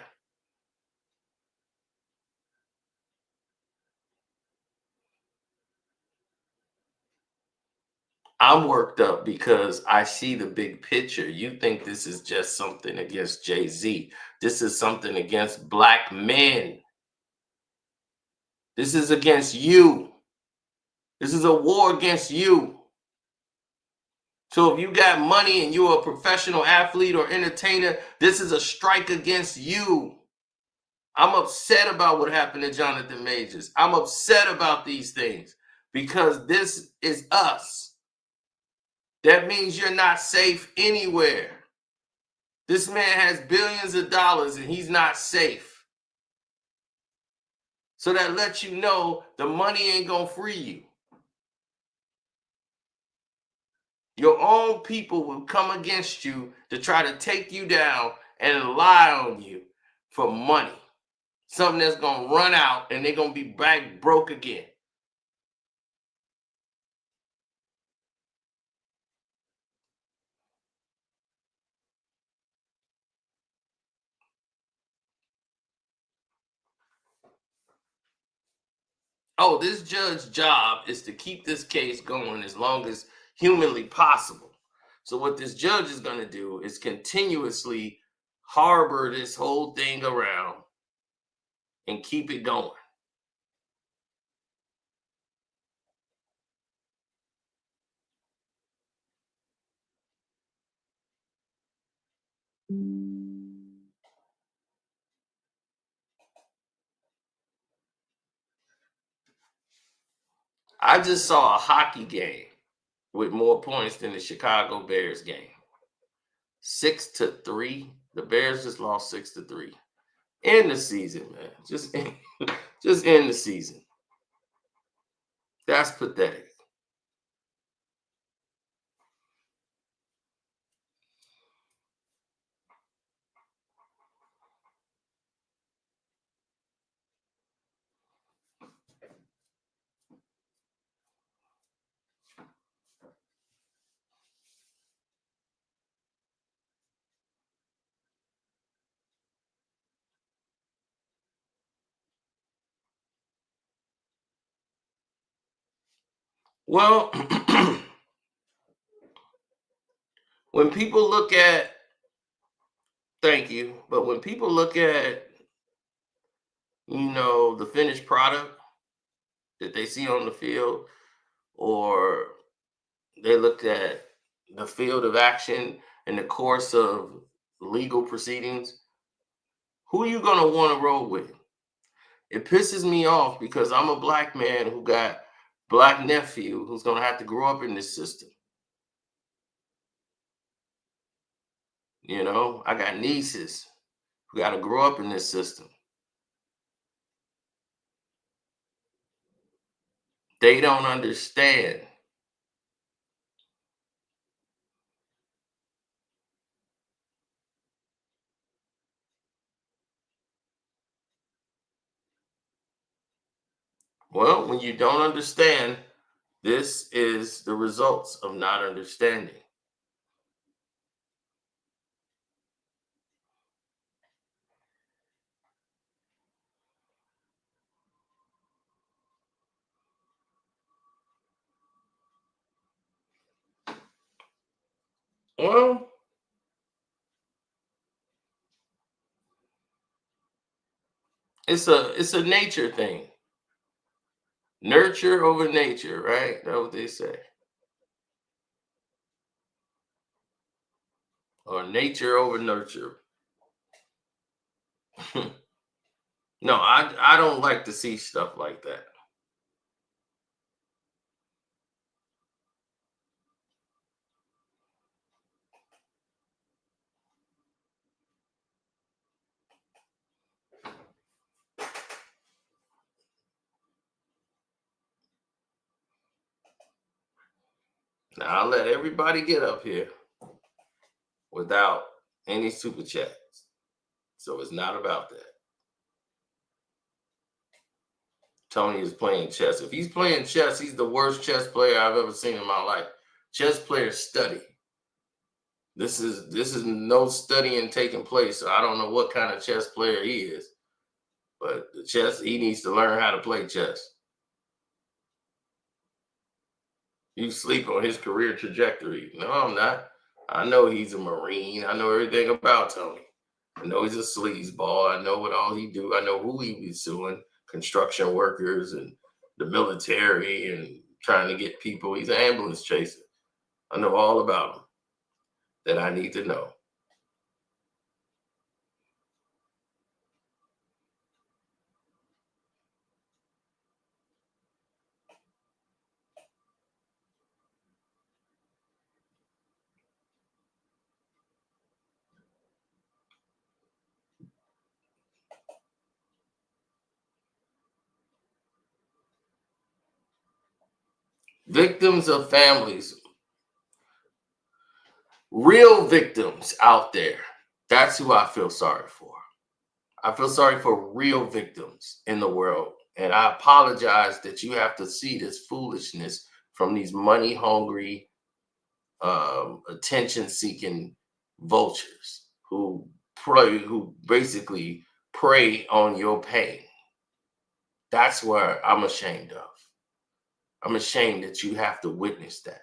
I'm worked up because I see the big picture. You think this is just something against Jay Z. This is something against black men. This is against you. This is a war against you. So if you got money and you're a professional athlete or entertainer, this is a strike against you. I'm upset about what happened to Jonathan Majors. I'm upset about these things because this is us. That means you're not safe anywhere. This man has billions of dollars and he's not safe. So that lets you know the money ain't gonna free you. Your own people will come against you to try to take you down and lie on you for money. Something that's gonna run out and they're gonna be back broke again. Oh, this judge's job is to keep this case going as long as humanly possible. So what this judge is going to do is continuously harbor this whole thing around and keep it going. I just saw a hockey game with more points than the Chicago Bears game. 6-3. The Bears just lost 6-3. End the season, man. Just end the season. That's pathetic. Well, when people look at, thank you, but when people look at, the finished product that they see on the field, or they look at the field of action in the course of legal proceedings, who are you going to want to roll with? It pisses me off because I'm a black man who got black nephew who's going to have to grow up in this system. I got nieces who got to grow up in this system. They don't understand. Well, when you don't understand, this is the results of not understanding. Well, it's a nature thing. Nurture over nature, right? That's what they say. Or nature over nurture. No, I don't like to see stuff like that. Now I'll let everybody get up here without any super chats. So it's not about that. Tony is playing chess. If he's playing chess, he's the worst chess player I've ever seen in my life. Chess players study. This is no studying taking place. So I don't know what kind of chess player he is, but the chess, he needs to learn how to play chess. You sleep on his career trajectory. No, I'm not. I know he's a Marine. I know everything about Tony. I know he's a sleazeball. I know what all he do. I know who he be suing, construction workers and the military and trying to get people. He's an ambulance chaser. I know all about him that I need to know. Victims of families, real victims out there. That's who I feel sorry for. I feel sorry for real victims in the world. And I apologize that you have to see this foolishness from these money hungry, attention seeking vultures who basically prey on your pain. That's where I'm ashamed of. I'm ashamed that you have to witness that.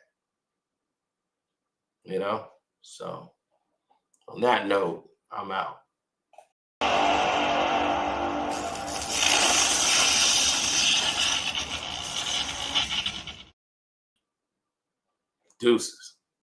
You know? So on that note, I'm out. Deuces.